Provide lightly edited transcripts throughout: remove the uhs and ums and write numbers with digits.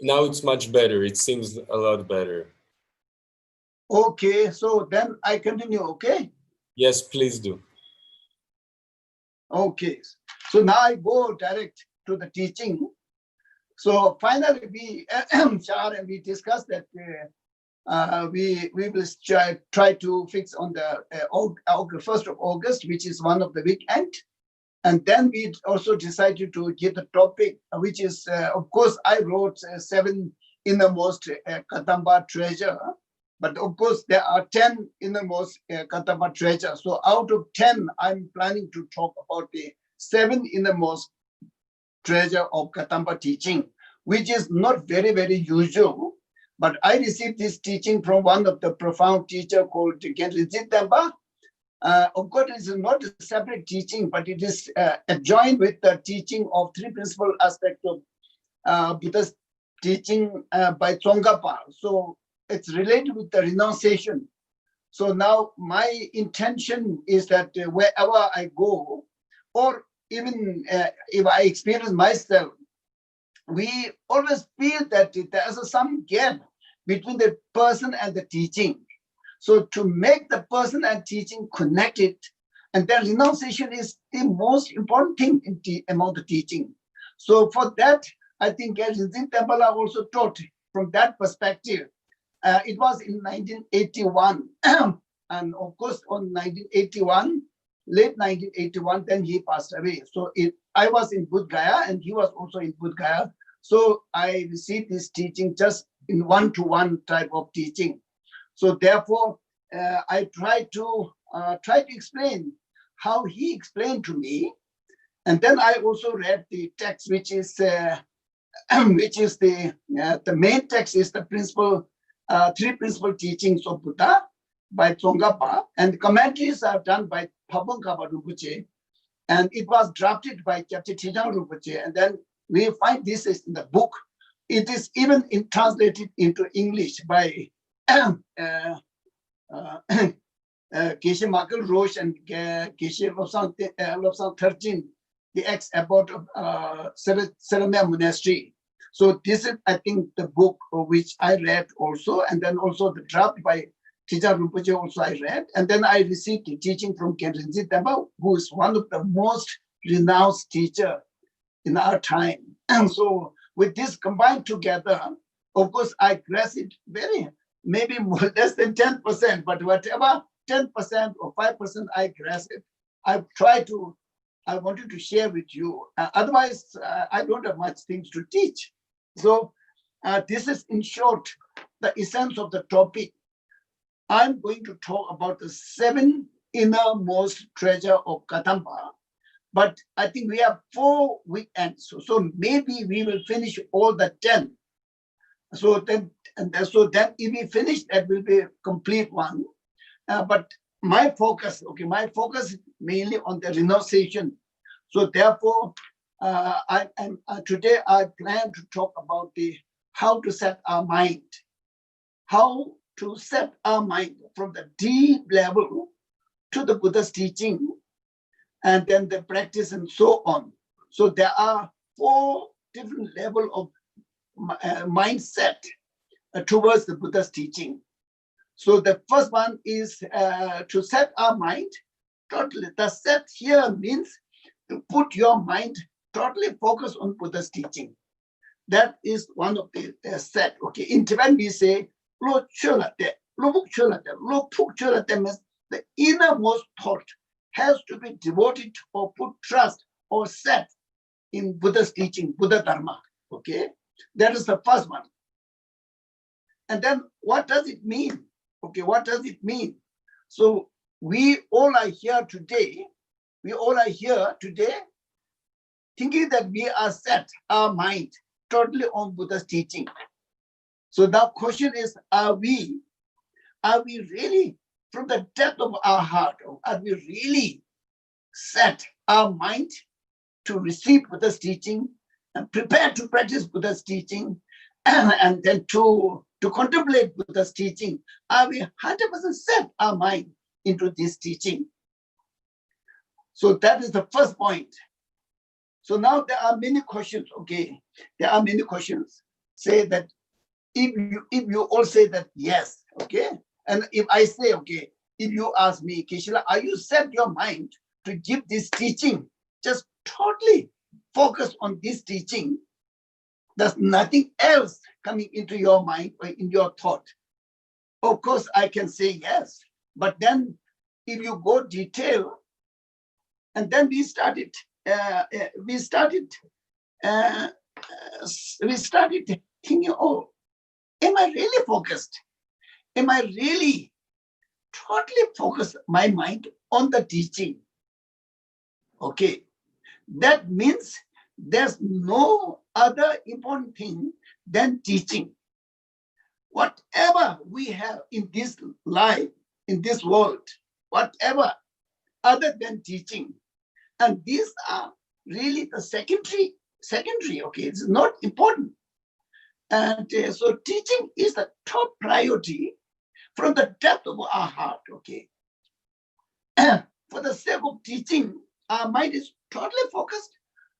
Now it's much better. It seems a lot better. Okay, so then I continue, okay? Yes, please do. Okay, so now I go direct to the teaching. So finally, we discussed that we will try to fix on the 1st of August, which is one of the weekend. And then we also decided to give the topic, which is, of course, I wrote 7 innermost Kadamba treasure. But of course, there are 10 innermost Kadamba treasure. So out of 10, I'm planning to talk about the 7 innermost treasure of Kadamba teaching, which is not very, very usual. But I received this teaching from one of the profound teacher called Geshe. Of course, it is not a separate teaching, but it is adjoined with the teaching of 3 principal aspects of Buddha's teaching by Tsongkhapa. So it's related with the renunciation. So now my intention is that wherever I go, or even if I experience myself, we always feel that there's some gap between the person and the teaching. So to make the person and teaching connected, and then renunciation is the most important thing among the teaching. So for that, I think Geshe also taught from that perspective. It was in 1981, and of course on 1981, late 1981, then he passed away. So I was in Bodh Gaya and he was also in Bodh Gaya. So I received this teaching just in one-to-one type of teaching. So therefore, I try to explain how he explained to me, and then I also read the text, which is the main text is the principal 3 principal teachings of Buddha by Tsongkhapa, and the commentaries are done by Pabongkapa Rinpoche, and it was drafted by Kyabche Tijang Rinpoche, and then we find this is in the book. It is even translated into English by Geshe Michael Roche and Geshe Lobsang 13, the ex-abbot of Saramya Monastery. So this is, I think, the book which I read also, and then also the draft by Tijang Rinpoche also I read, and then I received the teaching from Khenrinji Temba, who is one of the most renowned teacher in our time. And so with this combined together, of course, I grasp it maybe more, less than 10%, but whatever 10% or 5% I grasp it, I wanted to share with you. Otherwise, I don't have much things to teach. So this is in short, the essence of the topic. I'm going to talk about the 7 innermost treasure of Kadamba, but I think we have 4 weekends. So maybe we will finish all the 10. So then if we finish, that will be a complete one. But my focus is mainly on the renunciation. So therefore, today I plan to talk about how to set our mind, how to set our mind from the deep level to the Buddha's teaching, and then the practice and so on. So there are 4 different levels of mindset towards the Buddha's teaching. So the first one is to set our mind totally. The set here means to put your mind totally focused on Buddha's teaching. That is one of the set. Okay, in Tibetan we say lo chulate, lo chulate means the innermost thought has to be devoted or put trust or set in Buddha's teaching, Buddha Dharma. Okay, that is the first one. And then what does it mean? Okay, what does it mean? So we all are here today. Thinking that we are set our mind totally on Buddha's teaching. So the question is, are we really, from the depth of our heart, are we really set our mind to receive Buddha's teaching and prepare to practice Buddha's teaching, and then to contemplate Buddha's teaching? Are we 100% set our mind into this teaching? So that is the first point. So now there are many questions, okay? There are many questions. Say that if you all say that yes, okay? And if I say, okay, if you ask me, Kishila, are you set your mind to give this teaching? Just totally focus on this teaching. There's nothing else coming into your mind or in your thought. Of course, I can say yes. But then if you go detail, and then we started thinking, oh, am I really focused? Am I really totally focused my mind on the teaching? Okay, that means there's no other important thing than teaching. Whatever we have in this life, in this world, whatever other than teaching, and these are really the secondary, okay, it's not important. And so teaching is the top priority from the depth of our heart, okay. For the sake of teaching, our mind is totally focused,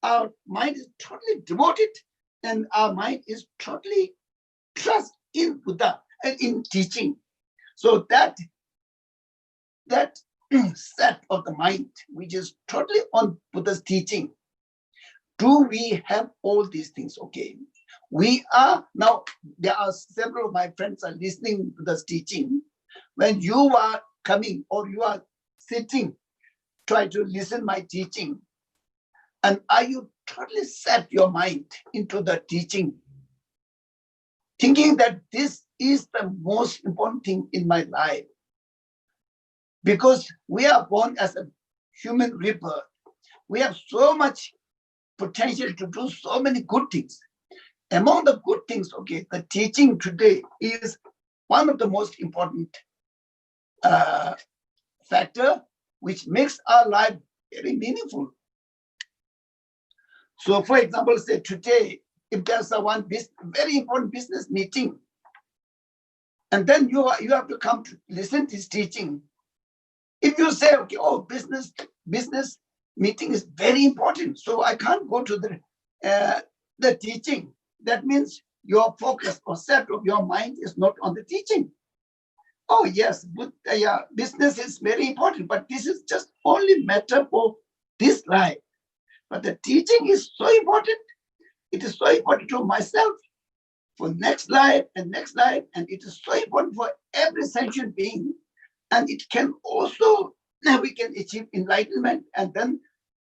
our mind is totally devoted, and our mind is totally trust in Buddha and in teaching. So that set of the mind, which is totally on Buddha's teaching, do we have all these things? Okay, we are now, there are several of my friends are listening to this teaching. When you are coming or you are sitting, try to listen my teaching, and are you totally set your mind into the teaching, thinking that this is the most important thing in my life? Because we are born as a human rebirth. We have so much potential to do so many good things. Among the good things, okay, the teaching today is one of the most important factor which makes our life very meaningful. So for example, say today, if there's a very important business meeting, and then you have to come to listen to this teaching. If you say, okay, oh, business meeting is very important, so I can't go to the teaching, that means your focus or set of your mind is not on the teaching. Oh yes, but, business is very important, but this is just only matter for this life. But the teaching is so important. It is so important to myself, for next life, and it is so important for every sentient being. And it can also, we can achieve enlightenment, and then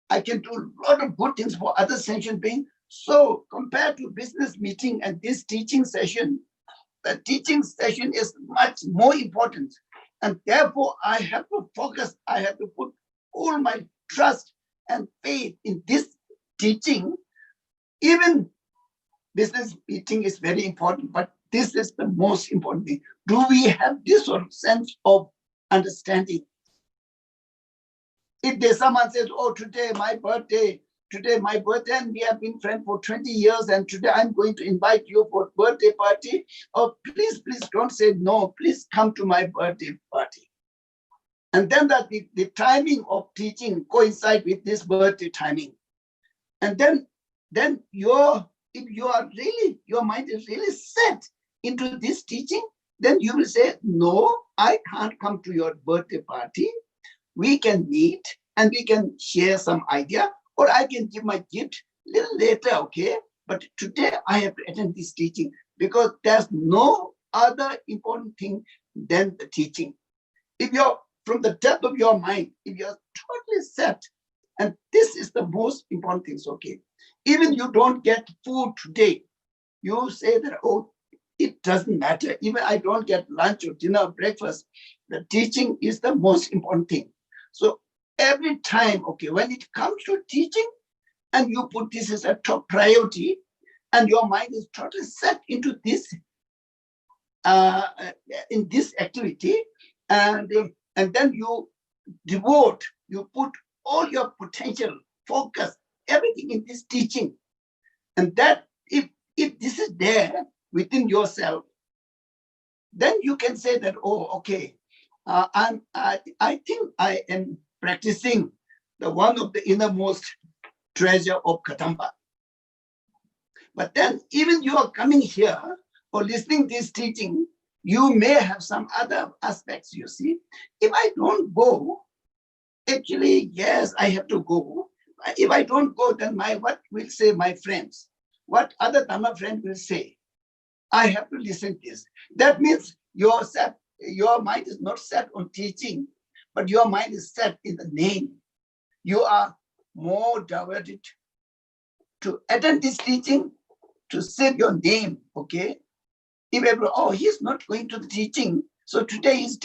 I can do a lot of good things for other sentient beings. So compared to business meeting and this teaching session, the teaching session is much more important. And therefore, I have to focus, I have to put all my trust and faith in this teaching. Even business meeting is very important, but this is the most important thing. Do we have this sort of sense of understanding? If there's someone says, oh, today my birthday, and we have been friends for 20 years, and today I'm going to invite you for birthday party. Oh, please don't say no, please come to my birthday party. And then that the timing of teaching coincide with this birthday timing. And then if you are really, your mind is really set into this teaching, then you will say, no, I can't come to your birthday party. We can meet and we can share some idea, or I can give my gift a little later, okay? But today I have to attend this teaching because there's no other important thing than the teaching. If you're from the depth of your mind, if you're totally set, and this is the most important thing, okay? Even you don't get food today, you say that, oh, it doesn't matter. Even I don't get lunch or dinner or breakfast, the teaching is the most important thing. So every time, okay, when it comes to teaching, and you put this as a top priority, and your mind is totally set into this, in this activity, and then you devote, you put all your potential, focus, everything in this teaching, and that if this is there within yourself, then you can say that, oh, okay, I think I am practicing the one of the innermost treasure of Kadamba. But then even you are coming here or listening this teaching, you may have some other aspects, you see. If I don't go, actually, yes, I have to go. If I don't go, then what will say my friends? What other Dhamma friend will say? I have to listen to this. That means your mind is not set on teaching, but your mind is set in the name. You are more diverted to attend this teaching, to say your name, okay? If everyone, oh, he's not going to the teaching. So today he's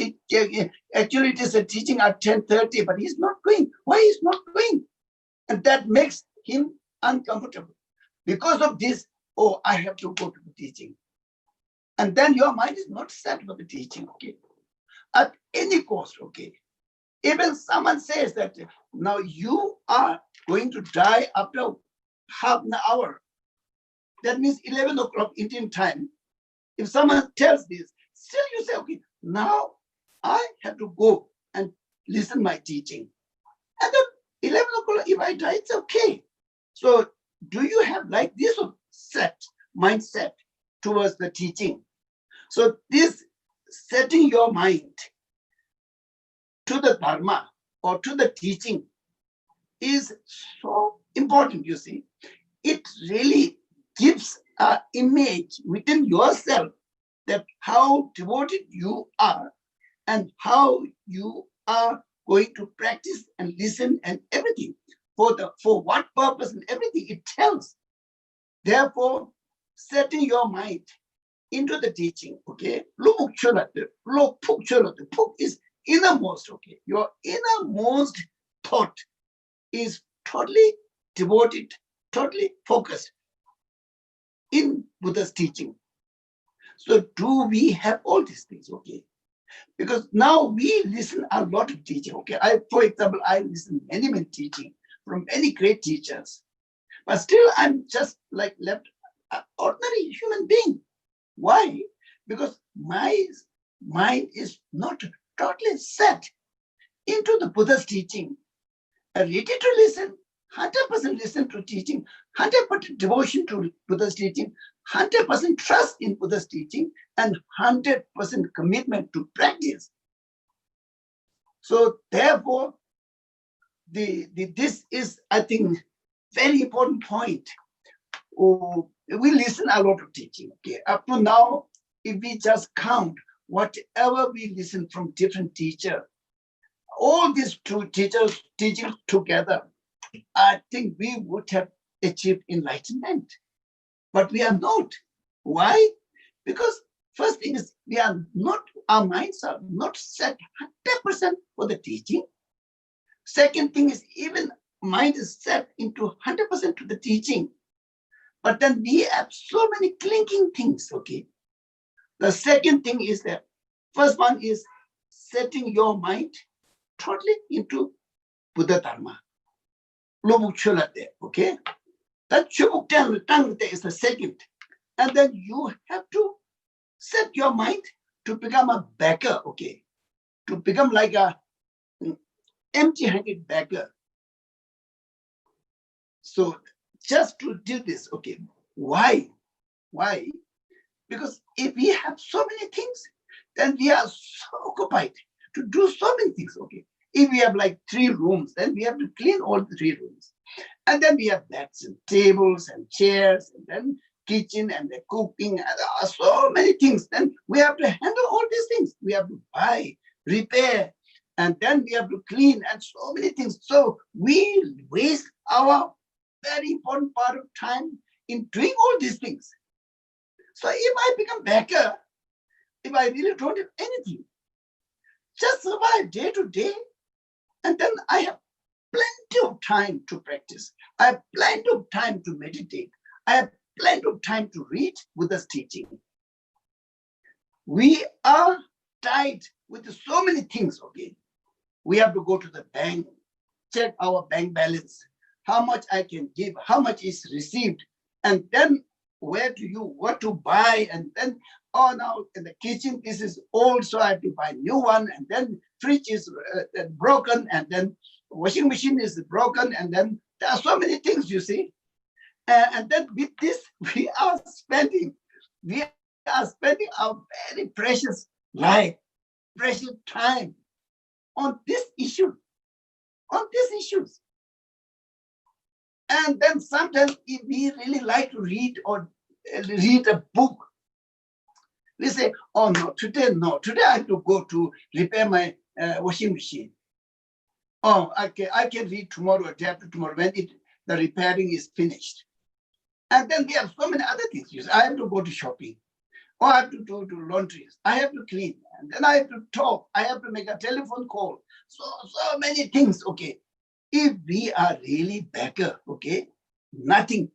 actually it is a teaching at 10:30, but he's not going. Why he's not going? And that makes him uncomfortable. Because of this, oh, I have to go to the teaching. And then your mind is not set for the teaching, okay? At any cost, okay? Even someone says that now you are going to die after half an hour. That means 11 o'clock Indian time. If someone tells this, still you say, okay, now I have to go and listen my teaching. And then 11 o'clock, if I die, it's okay. So do you have like this mindset towards the teaching? So this setting your mind to the dharma or to the teaching is so important, you see. It really gives an image within yourself that how devoted you are and how you are going to practice and listen and everything. For what purpose and everything it tells. Therefore, setting your mind into the teaching, okay? Puk is innermost, okay? Your innermost thought is totally devoted, totally focused in Buddha's teaching. So do we have all these things, okay? Because now we listen a lot of teaching, okay? For example, I listen many teaching from many great teachers, but still I'm just like left an ordinary human being. Why? Because my mind is not totally set into the Buddha's teaching. Ready to listen, 100% listen to teaching, 100% devotion to Buddha's teaching, 100% trust in Buddha's teaching, and 100% commitment to practice. So therefore, this is, I think, very important point. We listen a lot of teaching. Okay, up to now, if we just count whatever we listen from different teachers, all these two teachers teaching together, I think we would have achieved enlightenment. But we are not. Why? Because first thing is our minds are not set 100% for the teaching. Second thing is even mind is set into 100% to the teaching. But then we have so many clinking things, okay? The second thing is that first one is setting your mind totally into Buddha Dharma. Okay? That is the second. And then you have to set your mind to become a beggar, okay? To become like a empty-handed beggar. So just to do this, okay, why? Why? Because if we have so many things, then we are so occupied to do so many things, okay? If we have like 3 rooms, then we have to clean all the 3 rooms. And then we have beds and tables and chairs, and then kitchen and the cooking, and so many things. Then we have to handle all these things. We have to buy, repair, and then we have to clean and so many things. So we waste our very important part of time in doing all these things. So if I become beggar, if I really don't have anything, just survive day to day, and then I have plenty of time to practice. I have plenty of time to meditate. I have plenty of time to read Buddha's teaching. We are tied with so many things, okay? We have to go to the bank, check our bank balance, how much I can give, how much is received, and then what to buy, and then, oh, now in the kitchen, this is old, so I have to buy new one, and then fridge is broken, and then washing machine is broken, and then There are so many things, you see. And then with this, we are spending our very precious life, precious time on this issue, on these issues. And then sometimes if we really like to read or read a book, we say, oh no, today I have to go to repair my washing machine. Oh, I can read tomorrow or day after tomorrow when the repairing is finished. And then we have so many other things. I have to go to shopping, or I have to go to laundries. I have to clean, and then I have to talk. I have to make a telephone call. So many things. Okay, if we are really beggar, okay, nothing,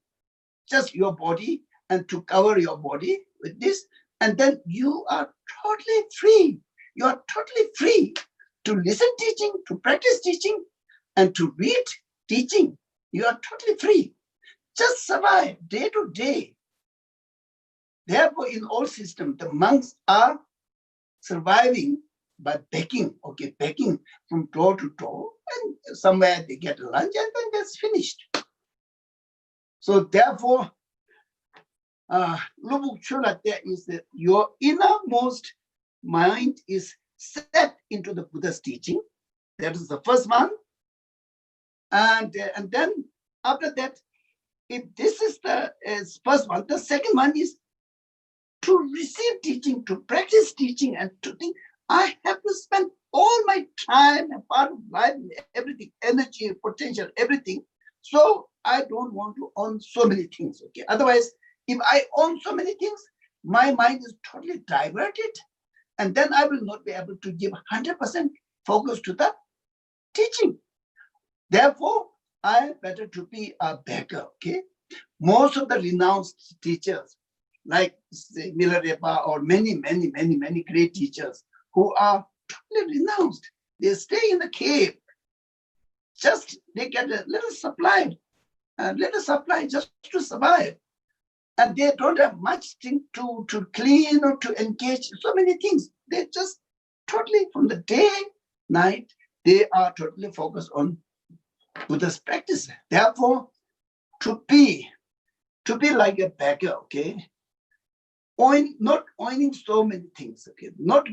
just your body, and to cover your body with this, and then you are totally free. You are totally free to listen teaching, to practice teaching, and to read teaching. You are totally free. Just survive day to day. Therefore, in all systems, the monks are surviving by begging, okay, begging from door to door, and somewhere they get lunch, and then that's finished. So therefore, Lubuk Chola, there is that your innermost mind is set into the Buddha's teaching. That is the first one. And then after that, if this is the first one, the second one is to receive teaching, to practice teaching, and to think, I have to spend all my time and part of life, everything, energy, potential, everything. So I don't want to own so many things, okay? Otherwise, if I own so many things, my mind is totally diverted, and then I will not be able to give 100% focus to the teaching. Therefore, I better to be a beggar, okay? Most of the renounced teachers, like Milarepa or many great teachers who are totally renounced, they stay in the cave. Just they get a little supply just to survive. And they don't have much thing to clean or to engage, so many things. They just totally, from the day, night, they are totally focused on Buddha's practice. Therefore, to be like a beggar, okay, not owning so many things, okay, not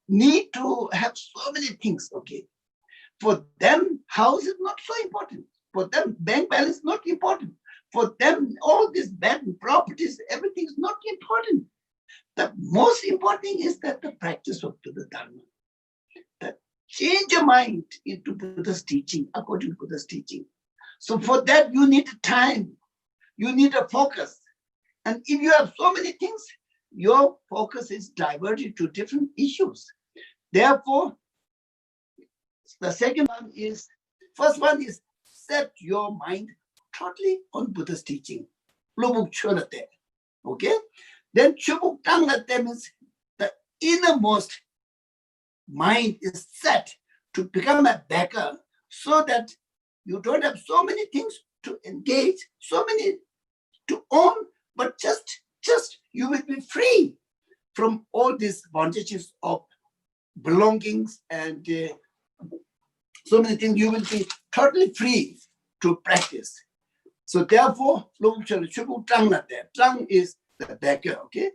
need to have so many things, okay. For them, house is not so important. For them, bank balance is not important. For them, all these bad properties, everything is not important. The most important thing is that the practice of Buddha Dharma. That change your mind into Buddha's teaching, according to Buddha's teaching. So for that, you need time. You need a focus. And if you have so many things, your focus is diverted to different issues. Therefore, the second one is, first one is set your mind totally on Buddha's teaching. Lubuk Cholate. Okay? Then Chubuk Tanglate means the innermost mind is set to become a beggar so that you don't have so many things to engage, so many to own, but just you will be free from all these bondages of belongings and so many things. You will be totally free to practice. So therefore, Trang is the beggar, okay?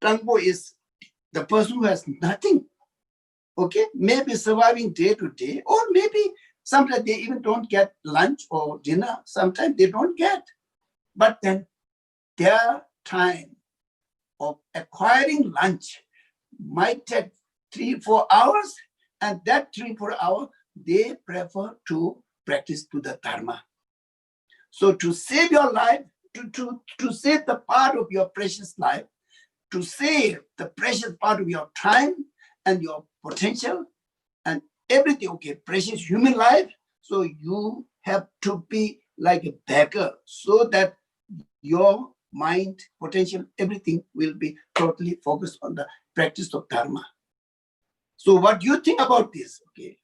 Trangpo is the person who has nothing, okay? Maybe surviving day to day, or maybe sometimes they even don't get lunch or dinner. Sometimes they don't get. But then their time of acquiring lunch might take 3-4 hours, and that 3-4 hours, they prefer to practice Buddha Dharma. So to save your life, to save the part of your precious life, to save the precious part of your time and your potential and everything, okay, precious human life, so you have to be like a beggar so that your mind, potential, everything will be totally focused on the practice of Dharma. So what do you think about this? Okay.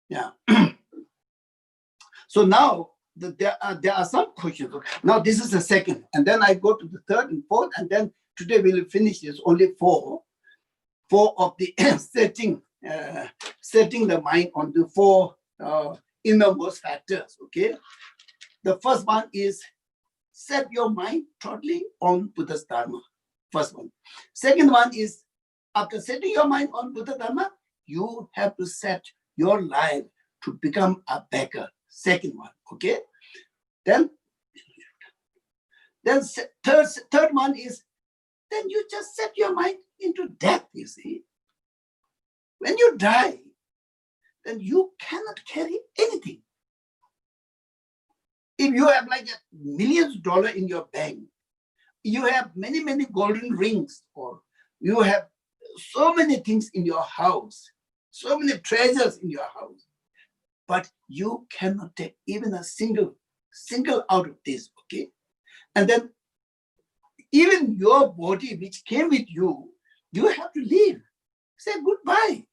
Yeah. So now there are some questions. Now this is the second, and then I go to the third and fourth, and then today we'll finish this only four of the setting the mind on the four innermost factors. Okay, the first one is set your mind totally on Buddha's dharma. First one. Second one is, after setting your mind on Buddha dharma, you have to set your life to become a beggar. Second one. Okay. Then third one is, then you just set your mind into death. You see, when you die, then you cannot carry anything. If you have like millions of dollars in your bank, you have many golden rings, or you have so many things in your house, so many treasures in your house, but you cannot take even a single out of this. Okay, and then even your body which came with you, you have to leave, say goodbye.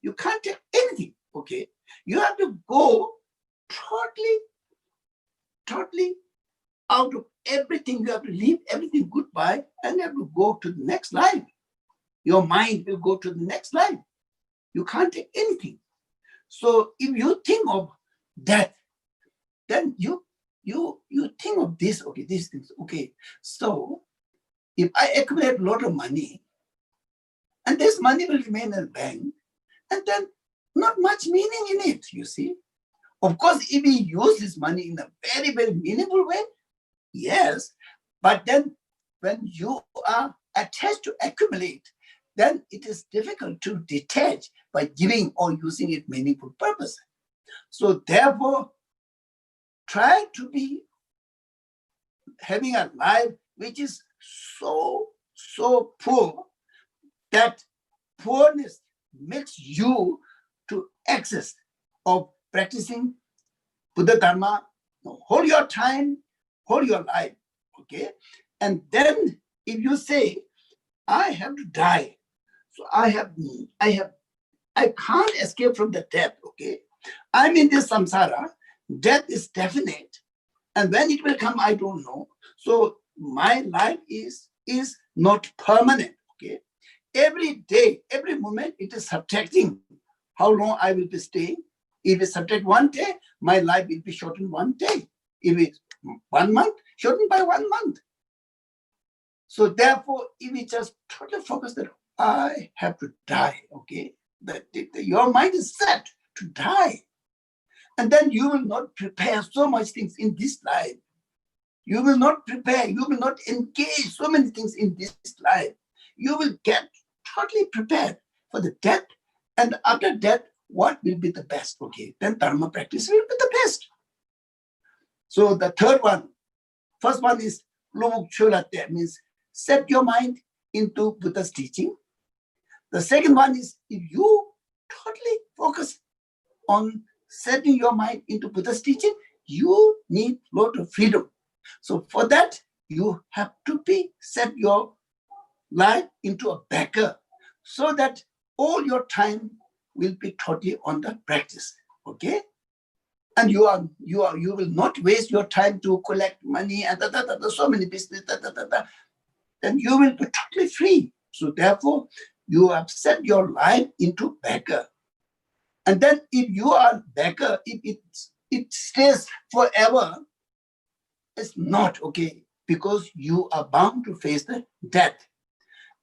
You can't take anything. Okay, you have to go totally out of everything. You have to leave everything goodbye, and you have to go to the next life. Your mind will go to the next life. You can't take anything. So if you think of death, then you think of this. Okay, these things. Okay, so if I accumulate a lot of money, and this money will remain in the bank, and then not much meaning in it. You see. Of course, if we use this money in a very meaningful way, yes, but then when you are attached to accumulate, then it is difficult to detach by giving or using it meaningful purpose. So therefore, try to be having a life which is so poor that poorness makes you to access of practicing Buddha Dharma. Hold your time, hold your life, okay? And then if you say, I have to die, so I can't escape from the death, okay? I'm in this samsara, death is definite, and when it will come, I don't know. So my life is not permanent, okay? Every day, every moment, it is subtracting how long I will be staying. If it's subtract 1 day, my life will be shortened 1 day. If it's 1 month, shortened by 1 month. So therefore, if we just totally focus that I have to die, okay, that your mind is set to die, and then you will not prepare so much things in this life. You will not prepare. You will not engage so many things in this life. You will get totally prepared for the death, and after death, what will be the best? Okay, then dharma practice will be the best. So the third one, first one is lobuk cholate, means set your mind into Buddha's teaching. The second one is if you totally focus on setting your mind into Buddha's teaching, you need a lot of freedom. So for that, you have to set your life into a beggar, so that all your time will be totally on the practice. Okay, and you will not waste your time to collect money and so many business. Then you will be totally free. So therefore, you have set your life into beggar. And then if you are beggar, if it stays forever, it's not okay, because you are bound to face the death.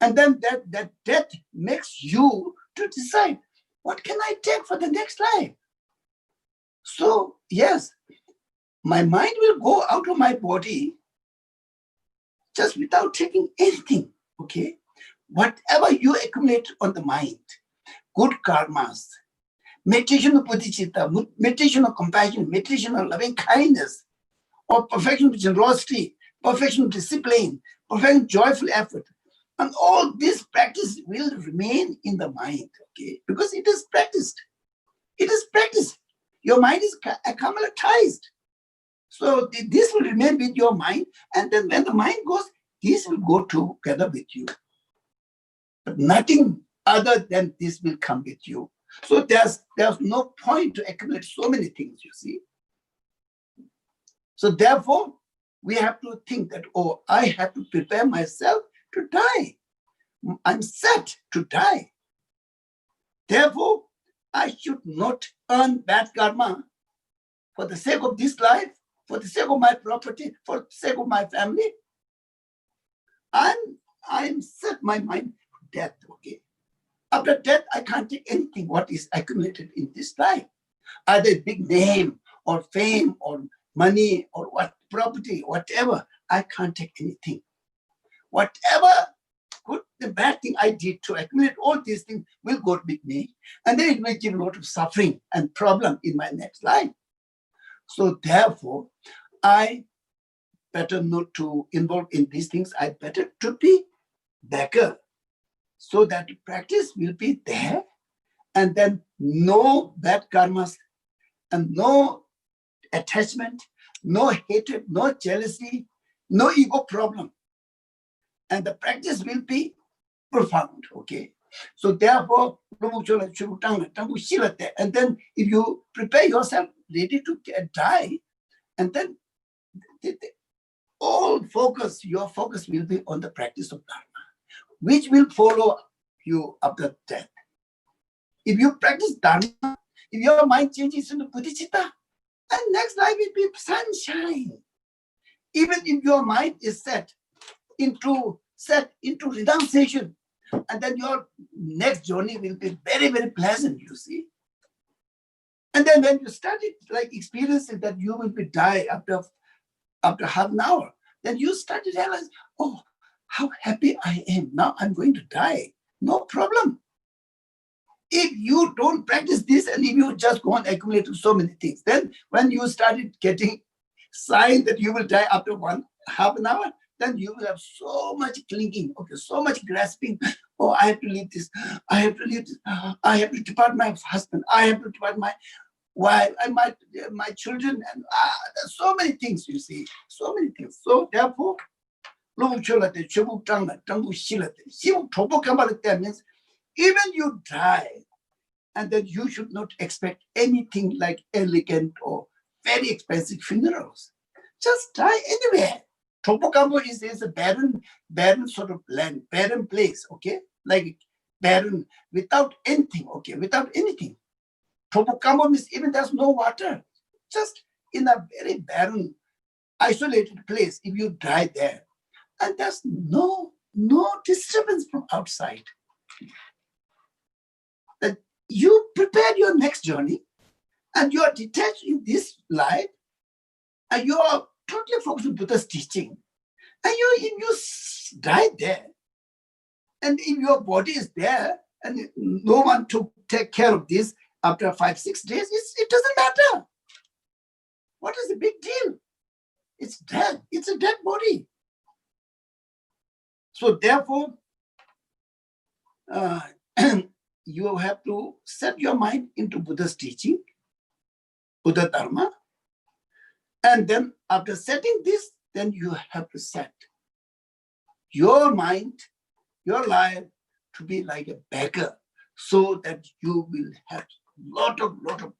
And then that death makes you to decide, what can I take for the next life? So yes, my mind will go out of my body just without taking anything, okay? Whatever you accumulate on the mind, good karmas, meditation of bodhicitta, meditation of compassion, meditation of loving kindness, or perfection of generosity, perfection of discipline, perfection joyful effort, and all this practice will remain in the mind, okay? Because it is practiced. It is practiced. Your mind is acclimatized. So this will remain with your mind, and then when the mind goes, this will go together with you. But nothing other than this will come with you. So there's no point to accumulate so many things, you see. So therefore, we have to think that, oh, I have to prepare myself to die. I'm set to die. Therefore, I should not earn bad karma for the sake of this life, for the sake of my property, for the sake of my family. I'm set my mind to death, okay? After death, I can't take anything what is accumulated in this life. Either a big name or fame or money or what property, whatever, I can't take anything. Whatever good, the bad thing I did to accumulate all these things will go with me. And then it will give a lot of suffering and problem in my next life. So therefore, I better not to involve in these things. I better to be beggar, so that practice will be there, and then no bad karmas and no attachment, no hatred, no jealousy, no ego problem. And the practice will be profound, okay? So therefore, and then if you prepare yourself ready to die, and then all focus, your focus will be on the practice of dharma, which will follow you after death. If you practice dharma, if your mind changes into bodhicitta, and next life will be sunshine. Even if your mind is set into renunciation, and then your next journey will be very, very pleasant, you see. And then when you started like experiencing that you will be die after half an hour, then you started to realize, oh, how happy I am. Now I'm going to die. No problem. If you don't practice this and if you just go on accumulating so many things, then when you started getting sign that you will die after half an hour, then you will have so much clinging, okay, so much grasping. Oh, I have to leave this. I have to leave this. I have to depart my husband. I have to depart my wife and my children. And there's so many things, you see, so many things. So therefore, means even you die, and then you should not expect anything like elegant or very expensive funerals. Just die anywhere. Topokambo is a barren sort of land, barren place, okay? Like barren, without anything, okay? Without anything. Topokambo means even there's no water. Just in a very barren, isolated place, if you die there. And there's no disturbance from outside. That you prepare your next journey, and you are detached in this life, and you are totally focused on Buddha's teaching. And if you die there, and if your body is there, and no one to take care of this after 5-6 days, it doesn't matter. What is the big deal? It's dead. It's a dead body. So therefore, you have to set your mind into Buddha's teaching, Buddha Dharma. And then after setting this, then you have to set your mind, your life to be like a beggar, so that you will have lot of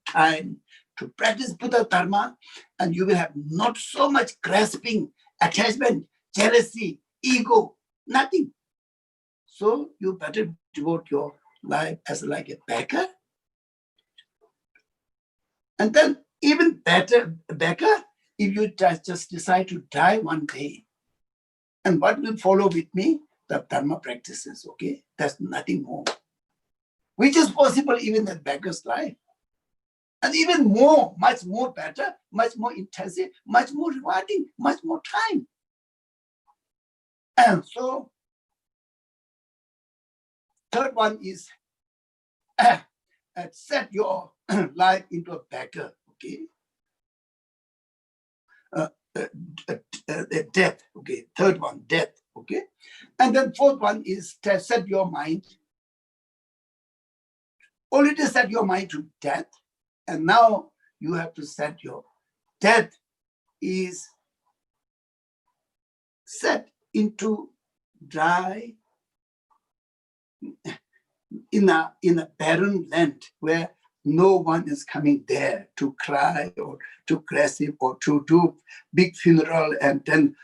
time to practice Buddha Dharma, and you will have not so much grasping, attachment, jealousy, ego, nothing. So you better devote your life as like a beggar. And then even better, beggar, if you just decide to die one day, and what will follow with me? The dharma practices, okay? There's nothing more. Which is possible even in beggar's life. And even more, much more better, much more intensive, much more rewarding, much more time. And so, third one is set your life into a beggar, okay? Death, okay? Third one, death, okay? And then fourth one is to set your mind. Already set your mind to death, and now you have to set your death is set into dry in a barren land where no one is coming there to cry or to gossip or to do big funeral and then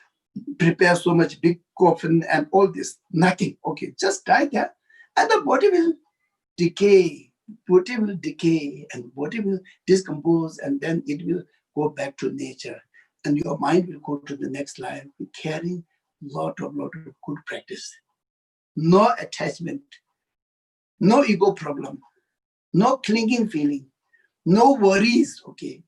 prepare so much big coffin and all this. Nothing. Okay, just die there, and the body will decay body will decay and body will decompose, and then it will go back to nature. And your mind will go to the next life carrying lot of good practice. No attachment, no ego problem, no clinging feeling, no worries, okay?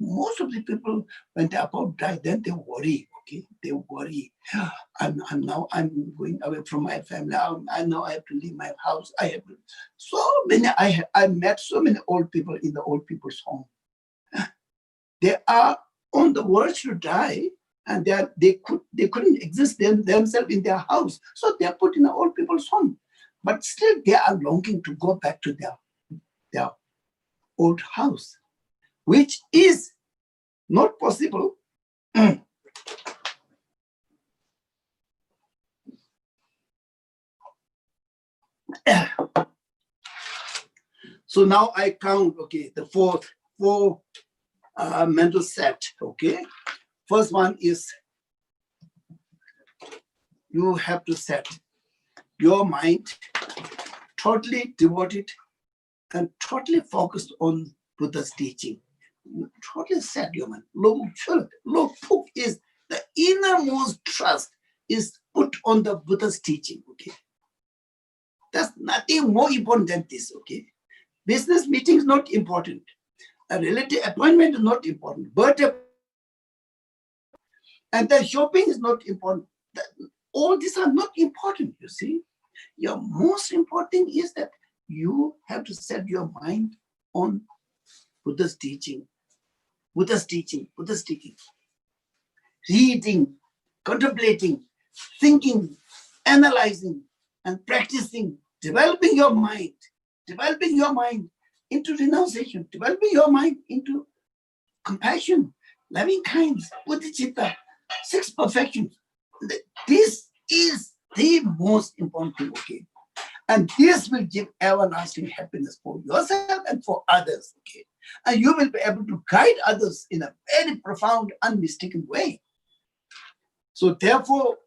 Most of the people, when they're about to die, then they worry, okay? They worry. I'm going away from my family. I know I have to leave my house. I met so many old people in the old people's home. They are on the verge to die, and they couldn't exist themselves in their house. So they are put in the old people's home. But still they are longing to go back to their old house, which is not possible. So now I count, okay, the four mental set, okay. First one is you have to set your mind totally devoted and totally focused on Buddha's teaching. Totally set your mind. Lo Puk is the innermost trust is put on the Buddha's teaching, okay. There's nothing more important than this, okay. Business meeting is not important. A relative appointment is not important. Birthday and the shopping is not important. All these are not important, you see. Your most important is that you have to set your mind on Buddha's teaching. Buddha's teaching, Buddha's teaching. Reading, contemplating, thinking, analyzing, and practicing, developing your mind into renunciation, developing your mind into compassion, loving kindness, bodhicitta, 6 perfections. This is the most important thing, okay? And this will give everlasting happiness for yourself and for others, okay? And you will be able to guide others in a very profound, unmistaken way. So therefore,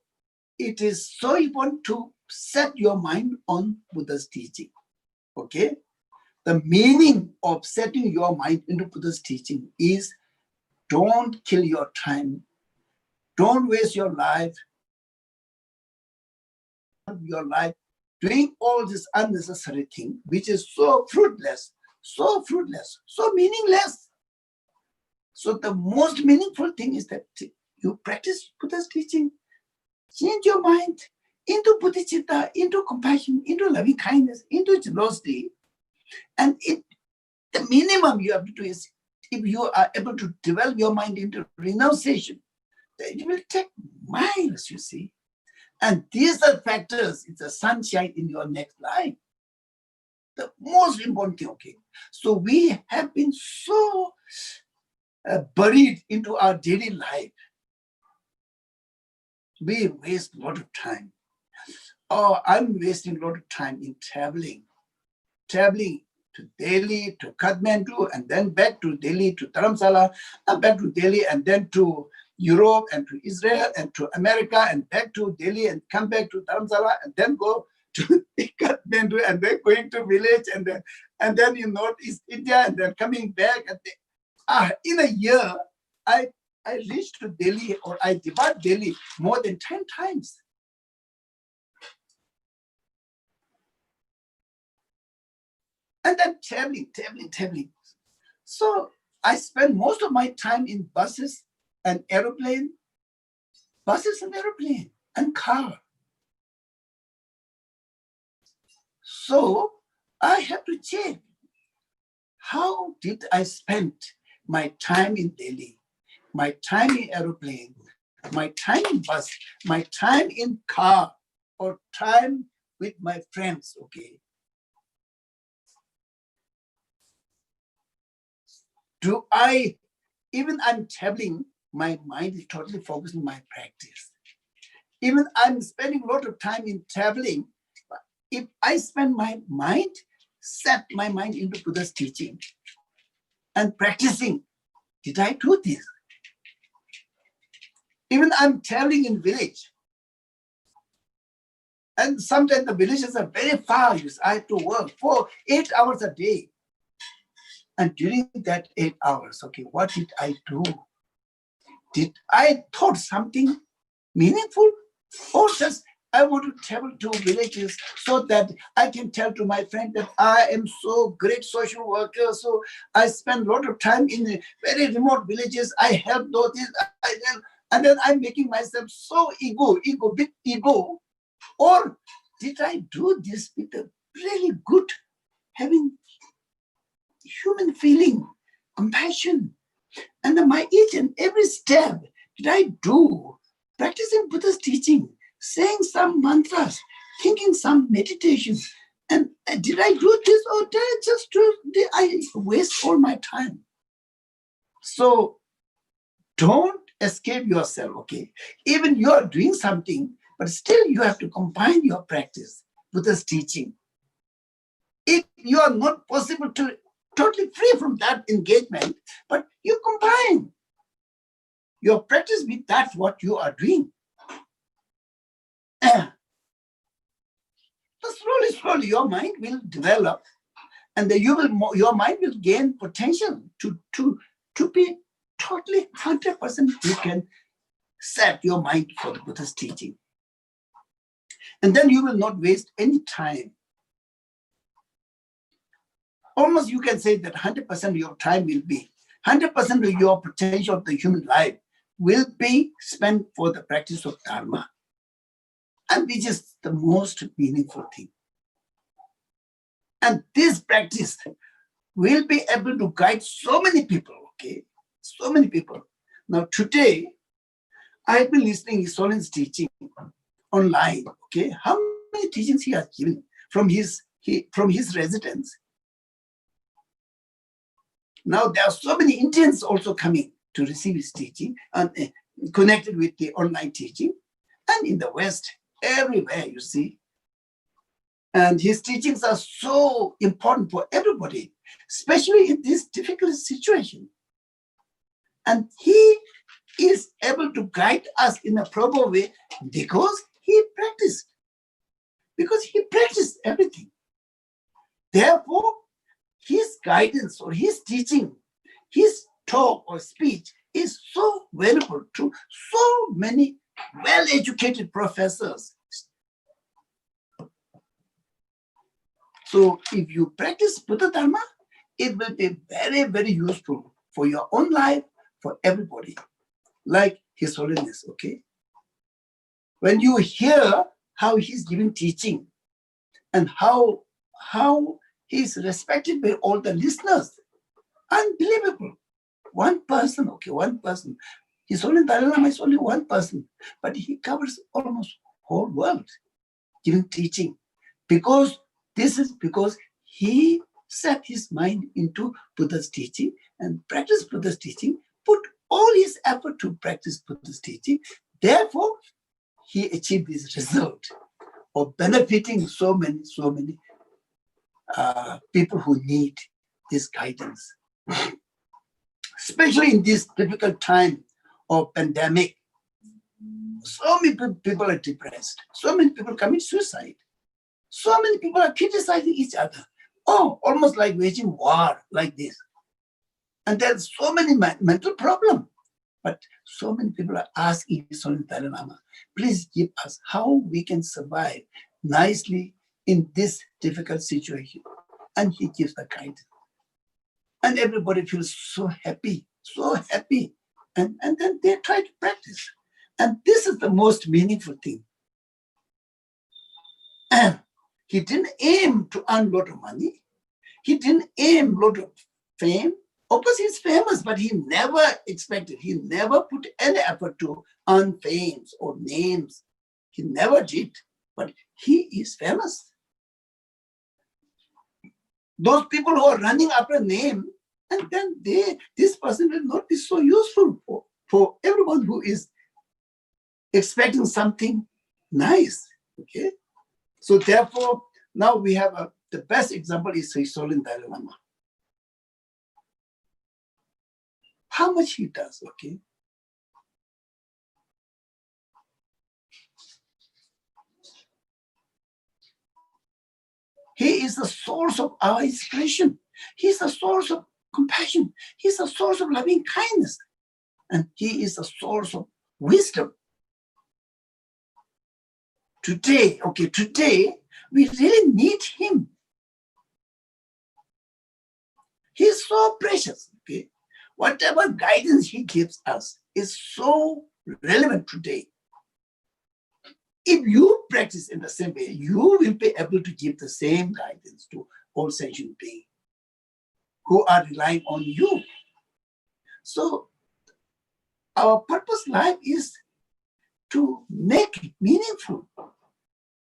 it is so important to set your mind on Buddha's teaching, okay? The meaning of setting your mind into Buddha's teaching is don't kill your time. Don't waste your life doing all this unnecessary thing, which is so fruitless, so meaningless. So the most meaningful thing is that you practice Buddha's teaching, change your mind into bodhicitta, into compassion, into loving kindness, into generosity. And the minimum you have to do is, if you are able to develop your mind into renunciation, then it will take miles, you see. And these are factors, it's a sunshine in your next life. The most important thing, okay? So we have been so buried into our daily life. We waste a lot of time. Oh, I'm wasting a lot of time in traveling to Delhi, to Kathmandu, and then back to Delhi, to Dharamsala, and back to Delhi, and then to Europe, and to Israel, and to America, and back to Delhi, and come back to Dharamsala, and then go to Kathmandu, and then going to village, and then in Northeast India, and then coming back. In a year, I reached to Delhi, or I depart Delhi more than 10 times. And then traveling. So I spend most of my time in buses and aeroplane, and car. So I have to check, how did I spend my time in Delhi, my time in aeroplane, my time in bus, my time in car, or time with my friends, okay? Even I'm traveling, my mind is totally focused on my practice. Even I'm spending a lot of time in traveling, if I spend set my mind into Buddha's teaching and practicing, did I do this? Even I'm traveling in village, And sometimes the villages are very far. I have to work for 8 hours a day. And during that 8 hours, okay, what did I do? Did I thought something meaningful? Or just I want to travel to villages so that I can tell to my friend that I am so great social worker. So I spend a lot of time in the very remote villages. I help those, and then I'm making myself so big ego. Or did I do this with a really good, having human feeling, compassion, and then my each and every step did I do, practicing Buddha's teaching, saying some mantras, thinking some meditations, and did I do this or did I just did I waste all my time? So don't escape yourself, okay? Even you are doing something, but still you have to combine your practice, Buddha's teaching. If you are not possible to totally free from that engagement, but you combine your practice with that what you are doing. Slowly, your mind will develop, and then your mind will gain potential to be totally 100%. You can set your mind for the Buddha's teaching, and then you will not waste any time. Almost you can say that 100% of your time will be 100% of your potential of the human life will be spent for the practice of dharma, and which is the most meaningful thing. And this practice will be able to guide so many people, okay? So many people. Now today, I've been listening to Solin's teaching online, okay? How many teachings he has given from his residence. Now there are so many Indians also coming to receive his teaching and connected with the online teaching. And in the West, everywhere you see. And his teachings are so important for everybody, especially in this difficult situation. And he is able to guide us in a proper way because he practiced. Because he practiced everything. Therefore, his guidance or his teaching, his talk or speech is so valuable to so many well-educated professors. So if you practice Buddha Dharma, it will be very, very useful for your own life, for everybody, like His Holiness, okay? When you hear how he's giving teaching and how he's respected by all the listeners, unbelievable. One person, okay, one person. His Holiness Dalai Lama is only one person, but he covers almost whole world giving teaching. Because he set his mind into Buddha's teaching and practiced Buddha's teaching, put all his effort to practice Buddha's teaching. Therefore, he achieved this result of benefiting so many people who need this guidance. Especially in this difficult time of pandemic, so many people are depressed. So many people commit suicide. So many people are criticizing each other. Oh, almost like waging war like this. And there's so many mental problems. But so many people are asking His Holiness Dalai Lama, please give us how we can survive nicely in this difficult situation. And he gives the guidance. And everybody feels so happy. And then they try to practice. And this is the most meaningful thing. And he didn't aim to earn a lot of money. He didn't aim a lot of fame. Of course, he's famous, but he never put any effort to earn fame or names. He never did, but he is famous. Those people who are running after a name, and then this person will not be so useful for everyone who is expecting something nice, okay? So therefore, now we have the best example is His Holiness Dalai Lama. How much he does, okay? He is the source of our inspiration. He is the source of compassion. He is the source of loving kindness. And he is the source of wisdom. Today, we really need him. He is so precious. Okay, whatever guidance he gives us is so relevant today. If you practice in the same way, you will be able to give the same guidance to all sentient beings who are relying on you. So our purpose life is to make it meaningful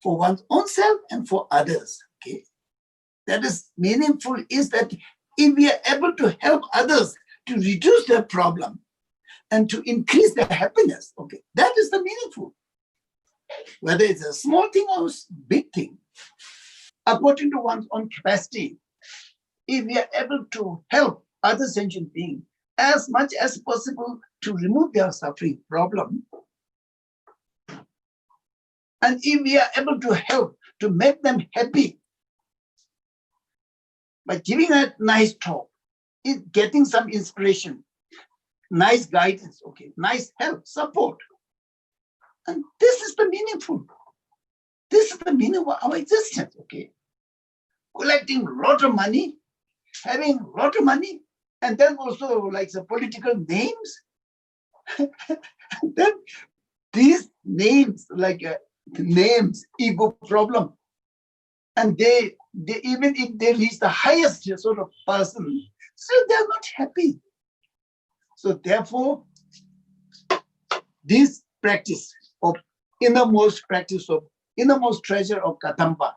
for one's own self and for others. Okay, that is meaningful is that if we are able to help others to reduce their problem and to increase their happiness, okay, that is the meaningful. Whether it's a small thing or a big thing, according to one's own capacity, if we are able to help other sentient beings as much as possible to remove their suffering problem, and if we are able to help to make them happy by giving a nice talk, getting some inspiration, nice guidance, okay, nice help, support. And this is the meaningful. This is the meaning of our existence, okay? Collecting a lot of money, having a lot of money, and then also like the political names. Then these names, like names, ego problem. And they even if they reach the highest sort of person, still they're not happy. So therefore, this practice of innermost treasure of Kadamba,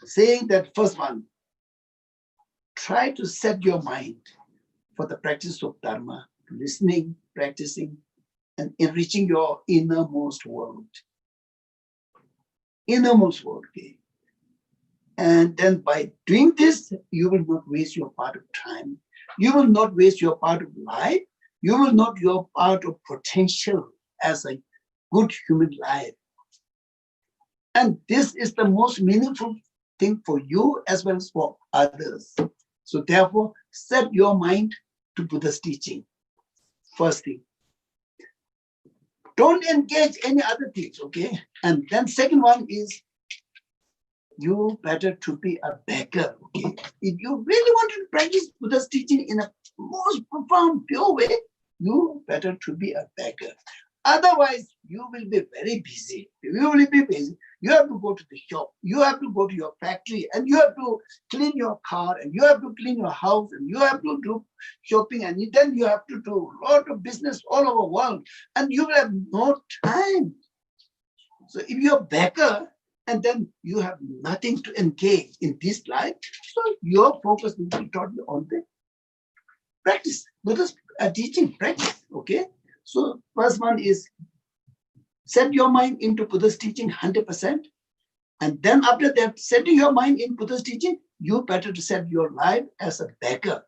saying that first one, try to set your mind for the practice of dharma, listening, practicing, and enriching your innermost world. Innermost world. Okay? And then by doing this, you will not waste your part of time. You will not waste your part of life. You will not your part of potential as a good human life. And this is the most meaningful thing for you as well as for others. So therefore, set your mind to Buddha's teaching. First thing. Don't engage any other things, okay? And then second one is, you better to be a beggar, okay? If you really want to practice Buddha's teaching in a most profound, pure way, you better to be a beggar. Otherwise, you will be very busy. You will be busy. You have to go to the shop. You have to go to your factory, and you have to clean your car, and you have to clean your house, and you have to do shopping, and then you have to do a lot of business all over the world, and you will have no time. So if you're a beggar, and then you have nothing to engage in this life, so your focus will be totally on the practice. Buddha's teaching, practice, okay? So first one is set your mind into Buddha's teaching 100%. And then after that, setting your mind in Buddha's teaching, you better to set your life as a beggar.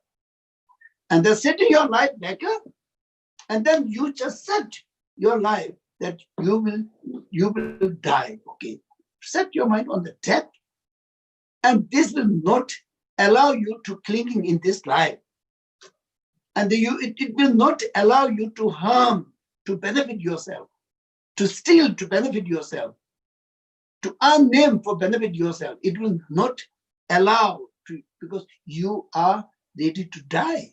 And then setting your life beggar, and then you just set your life that you will die, okay? Set your mind on the death. And this will not allow you to clinging in this life. And it will not allow you to harm, to benefit yourself, to steal, to benefit yourself, to earn name for benefit yourself. It will not allow to, because you are ready to die.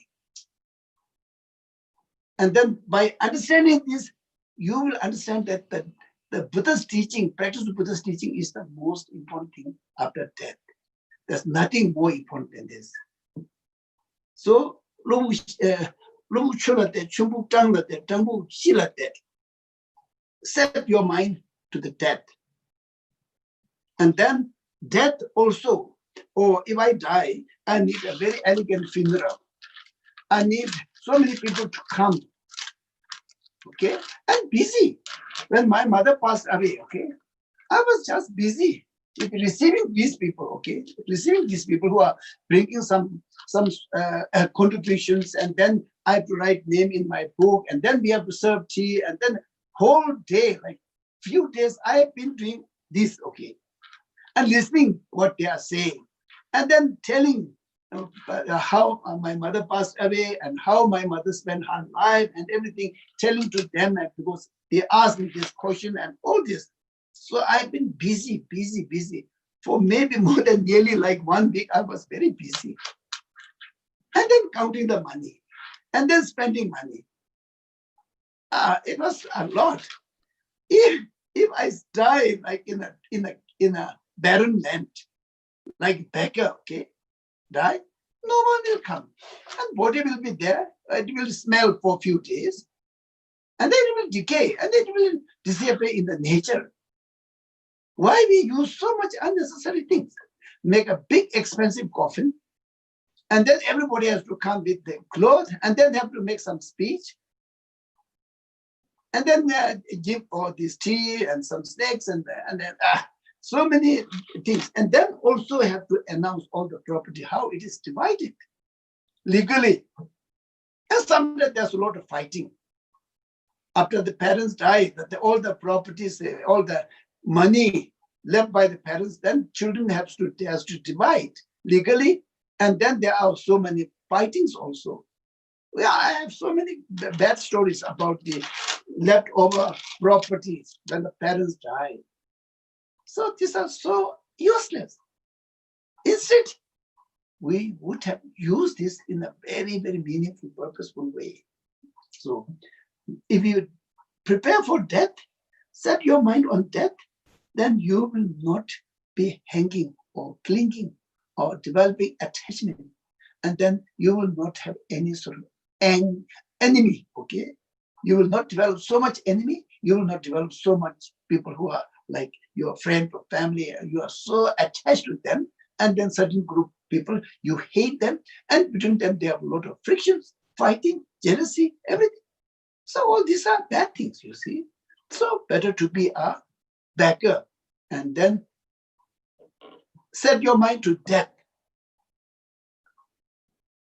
And then by understanding this, you will understand that the Buddha's teaching, practice of Buddha's teaching is the most important thing after death. There's nothing more important than this. So, set your mind to the death. And then death also, or if I die, I need a very elegant funeral. I need so many people to come. Okay, I'm busy. When my mother passed away, okay, I was just busy with receiving these people, okay, receiving these people who are bringing some contributions, and then I have to write name in my book, and then we have to serve tea, and then whole day, like few days, I have been doing this, okay. and listening what they are saying, and then telling how my mother passed away and how my mother spent her life and everything, telling to them, and because they asked me this question and all this. So I've been busy for maybe more than nearly like 1 week. I was very busy, and then counting the money and then spending money. It was a lot. If I die like in a barren land, like beggar, okay, die, no one will come, and body will be there. It will smell for a few days, and then it will decay, and then it will disappear in the nature. Why we use so much unnecessary things? Make a big expensive coffin, and then everybody has to come with their clothes, and then they have to make some speech, and then give all this tea and some snacks, and then so many things. And then also have to announce all the property, how it is divided legally. And sometimes there's a lot of fighting. After the parents die, all the properties, all the money left by the parents, then children has to divide legally. And then there are so many fightings also. Yeah, I have so many bad stories about the leftover properties when the parents die. So these are so useless. Instead, we would have used this in a very, very meaningful, purposeful way. So if you prepare for death, set your mind on death, then you will not be hanging or clinging or developing attachment. And then you will not have any sort of enemy, okay? You will not develop so much enemy. You will not develop so much people who are like your friend or family. You are so attached to them. And then certain group people, you hate them. And between them, they have a lot of frictions, fighting, jealousy, everything. So all these are bad things, you see. So better to be a beggar and then set your mind to death.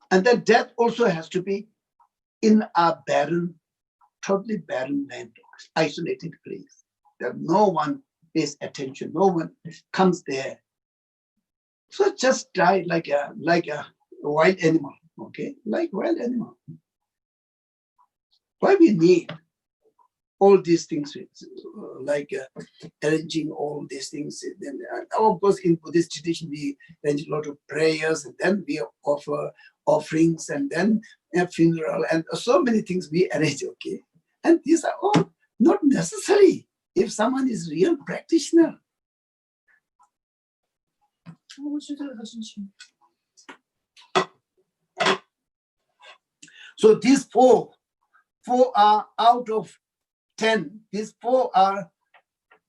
And then death also has to be in a barren, totally barren land, isolated place. That no one pays attention, no one comes there. So just die like a wild animal, okay? Like wild animal. Why we need all these things, like arranging all these things. Then, of course, in Buddhist tradition, we arrange a lot of prayers, and then we offer offerings, and then a funeral, and so many things we arrange, okay? And these are all not necessary if someone is real practitioner. So these four are out of 10. These four are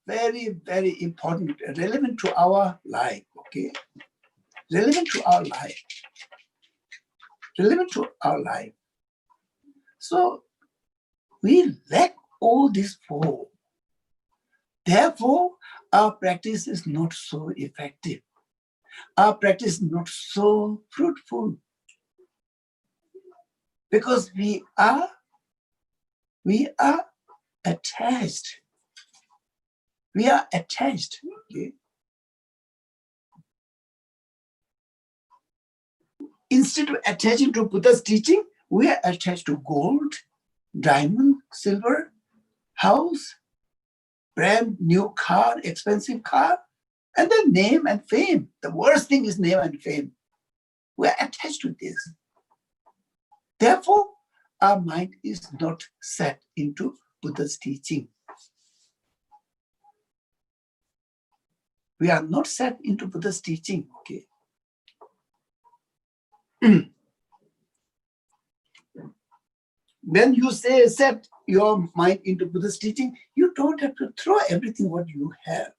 very, very important, relevant to our life, okay? Relevant to our life. Relevant to our life. So we lack all these four. Therefore, our practice is not so effective. Our practice is not so fruitful. Because we are attached. We are attached. Okay? Instead of attaching to Buddha's teaching, we are attached to gold, diamond, silver, house, brand new car, expensive car, and then name and fame. The worst thing is name and fame. We are attached to this. Therefore, our mind is not set into Buddha's teaching. We are not set into Buddha's teaching, okay? When you say set your mind into Buddha's teaching, you don't have to throw everything what you have.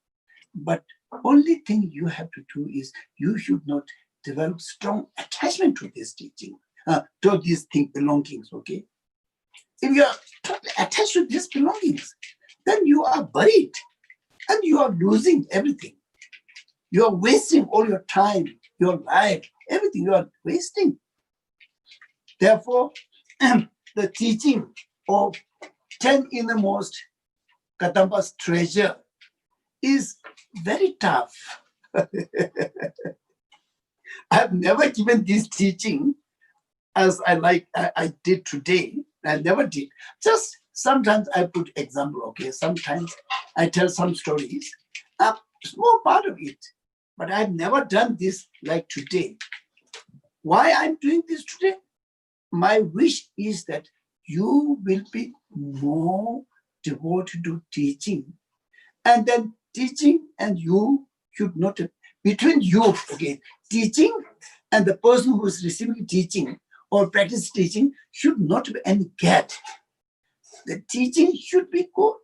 But only thing you have to do is you should not develop strong attachment to this teaching, to these belongings, okay? If you are totally attached to these belongings, then you are buried and you are losing everything. You are wasting all your time, your life, everything you are wasting. Therefore, the teaching of 10 innermost Kadamba's treasure is very tough. I have never given this teaching as I did today. I never did. Just sometimes I put example, okay? Sometimes I tell some stories, a small part of it. But I've never done this like today. Why I'm doing this today? My wish is that you will be more devoted to teaching. And then teaching and you should not, between you, okay, teaching and the person who is receiving teaching or practice teaching should not be any gap. The teaching should be go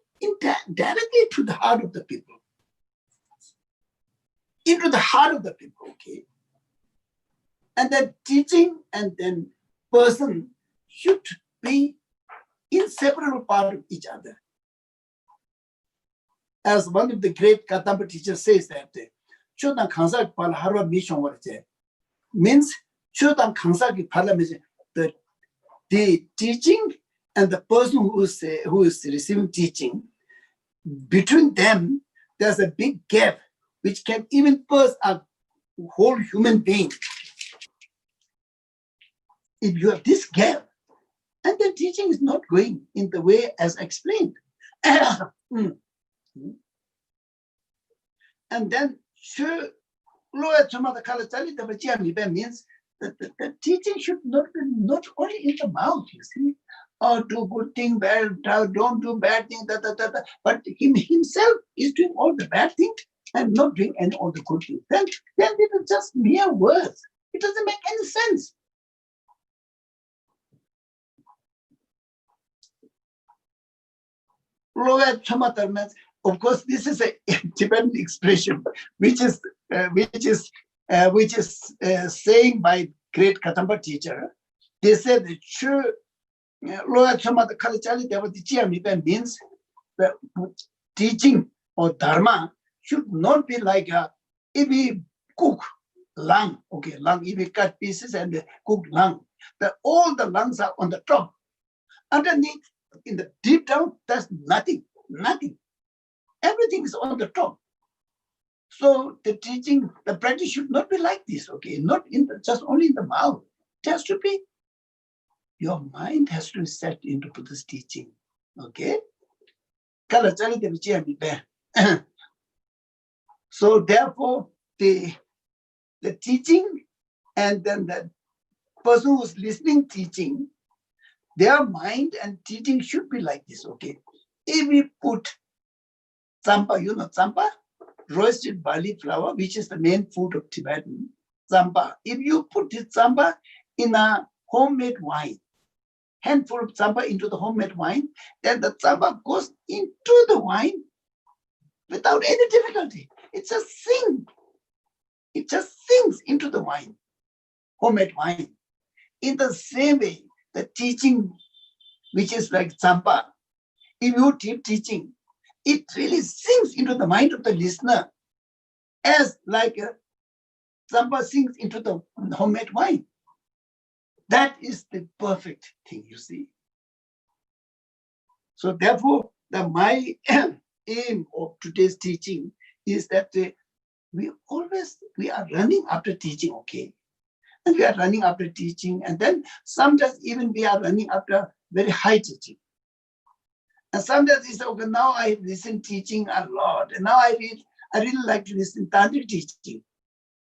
directly to the heart of the people. Into the heart of the people, okay? And then teaching and then person should be inseparable part of each other. As one of the great Kadamba teachers says that, Chodan Kansa Pala Harva Mission means Chodan Kansa Pala means the teaching and the person who is receiving teaching, between them, there's a big gap which can even burst a whole human being. If you have this gap, and the teaching is not going in the way as explained. And then, means that the teaching should not be not only in the mouth, you see. Oh, do good thing, bad, don't do bad thing, but himself is doing all the bad things and not doing any all the good things. Then it is just mere words. It doesn't make any sense. Of course, this is a Tibetan expression, which is saying by great Kadamba teacher. They said the true means the teaching or dharma should not be like if we cook lung, okay, lung, if we cut pieces and cook lung, all the lungs are on the top. Underneath, in the deep down, there's nothing. Everything is on the top. So the teaching, the practice should not be like this, okay? Not in just only in the mouth. It has to be, your mind has to be set into Buddha's teaching, okay? So therefore, the teaching and then the person who's listening teaching, their mind and teaching should be like this, okay? If we put tsampa, you know tsampa? Roasted barley flour, which is the main food of Tibetan, tsampa. If you put this tsampa in a homemade wine, handful of tsampa into the homemade wine, then the tsampa goes into the wine without any difficulty. It just sinks. It just sinks into the wine, homemade wine. In the same way, the teaching, which is like tsampa, if you keep teaching, it really sinks into the mind of the listener as like a tsampa sinks into the homemade wine. That is the perfect thing, you see. So therefore, my aim of today's teaching is that we are running after teaching, okay? And we are running after teaching, and then sometimes even we are running after very high teaching. And sometimes we say, okay, now I listen teaching a lot, and now I really like to listen tantric teaching.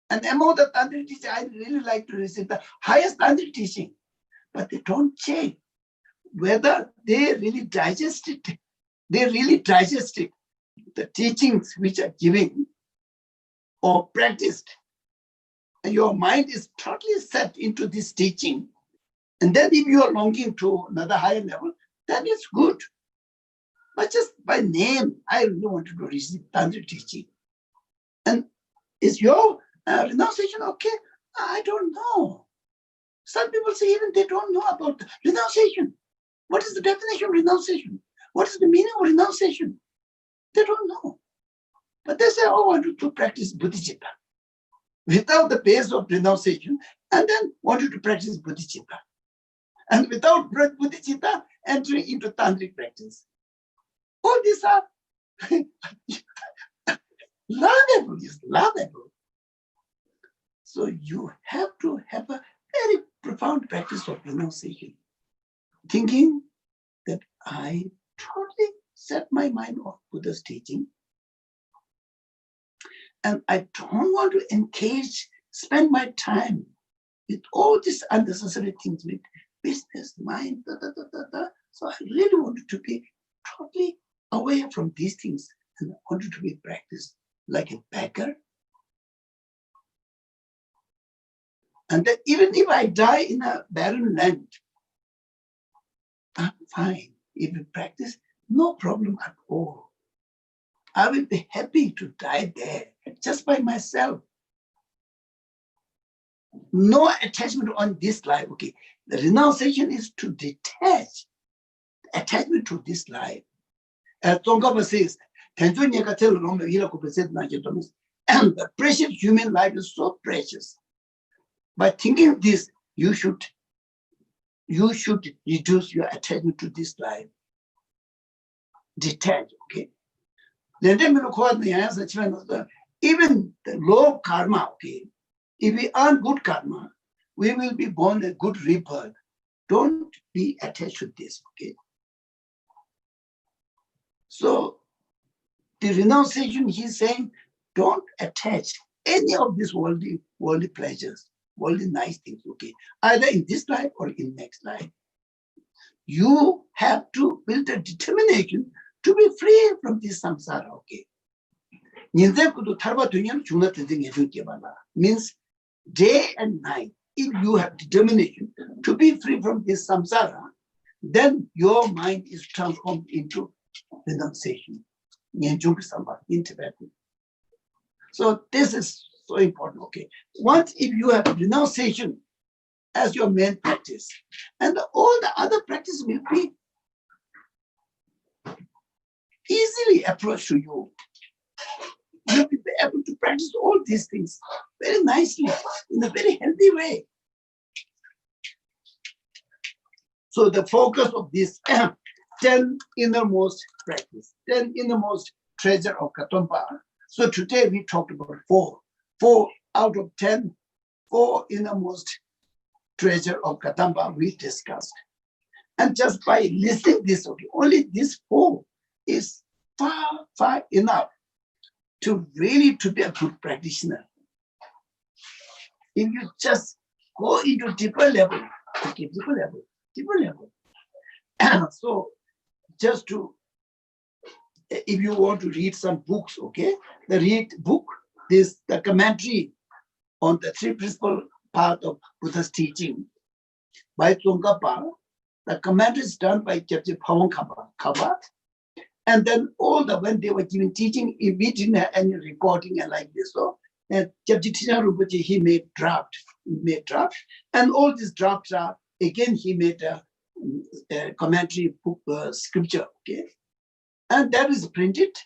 And among the tantric teaching, I really like to listen the highest tantric teaching. But they don't check whether they really digest it. The teachings which are given or practiced. And your mind is totally set into this teaching. And then if you are longing to another higher level, that is good. But just by name, I really want to receive tantric teaching. And is your renunciation okay? I don't know. Some people say even they don't know about renunciation. What is the definition of renunciation? What is the meaning of renunciation? They don't know. But they say, oh, I want to practice bodhicitta without the base of renunciation, and then wanted to practice bodhicitta. And without bodhicitta, entering into tantric practice. All these are, Lovable is lovable. So you have to have a very profound practice of renunciation. Thinking that I totally set my mind off Buddha's teaching. And I don't want to engage, spend my time with all these unnecessary things, with business, mind, da, da, da, da, da. So I really wanted to be totally away from these things and I wanted to be practiced like a beggar. And that even if I die in a barren land, I'm fine. If I practice, no problem at all. I will be happy to die there just by myself. No attachment on this life. Okay, the renunciation is to detach attachment to this life. As Tsongkhapa says, and the precious human life is so precious. By thinking this, you should reduce your attachment to this life. Detach, okay? Even the low karma, okay? If we earn good karma, we will be born a good rebirth. Don't be attached to this, okay? So the renunciation, he's saying, don't attach any of these worldly pleasures, worldly nice things, okay? Either in this life or in next life. You have to build a determination to be free from this samsara, okay? Means day and night, if you have determination to be free from this samsara, then your mind is transformed into renunciation in Tibetan. So this is so important, okay? Once if you have renunciation as your main practice, and all the other practice will be easily approached to you. You'll be able to practice all these things very nicely, in a very healthy way. So the focus of this 10 innermost practice, 10 innermost treasure of Katompa. So today we talked about 4. 4 out of 10, 4 innermost treasure of Katompa we discussed. And just by listening this, okay, only this 4 is far enough to really to be a good practitioner. If you just go into deeper level, okay, deeper level. So just to, if you want to read some books, okay, the read book, the commentary on the 3 principal part of Buddha's teaching by Tsongkhapa. The commentary is done by Geshe Kaba. And then when they were giving teaching, we didn't have any recording and like this. So he made draft, and all these drafts are, again, he made a commentary book, scripture, okay? And that is printed,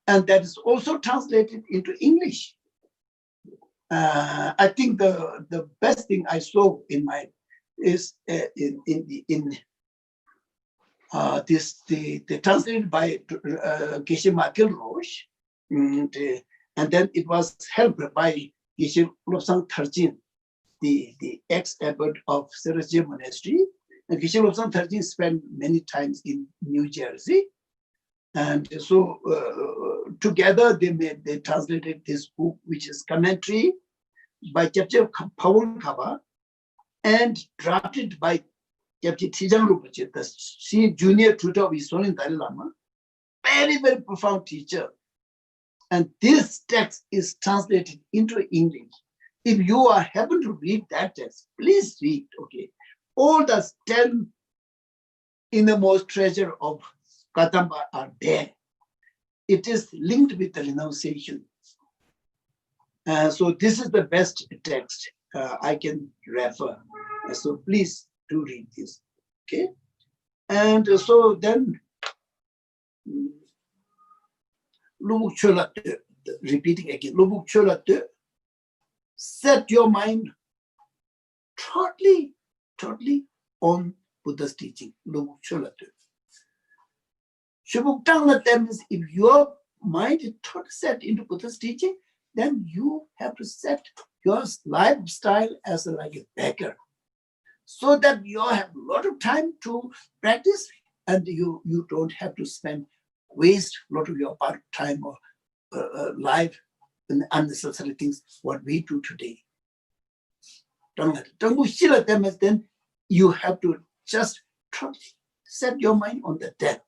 and that is also translated into English. I think the best thing I saw in my is the translated by Geshe Roche, and then it was helped by Geshe Lobsang Tharjin, the ex-abbot of Serasje Monastery. And Geshe Lobsang Tharjin spent many times in New Jersey, and so together they translated this book, which is commentary by Geshe Pawan Kaba and drafted by Gyabje Tijang Rinpoche, the junior tutor of his son Dalai Lama, very profound teacher. And this text is translated into English. If you happen to read that text, please read, okay? All the 10 innermost treasure of Kadamba are there. It is linked with the renunciation. So this is the best text I can refer. So please do read this, okay? And so then, repeating again, set your mind totally on Buddha's teaching. That means if your mind is totally set into Buddha's teaching, then you have to set your lifestyle as like a beggar, so that you have a lot of time to practice, and you don't have to waste a lot of your part time or life in unnecessary things, what we do today. Then you have to just set your mind on the death,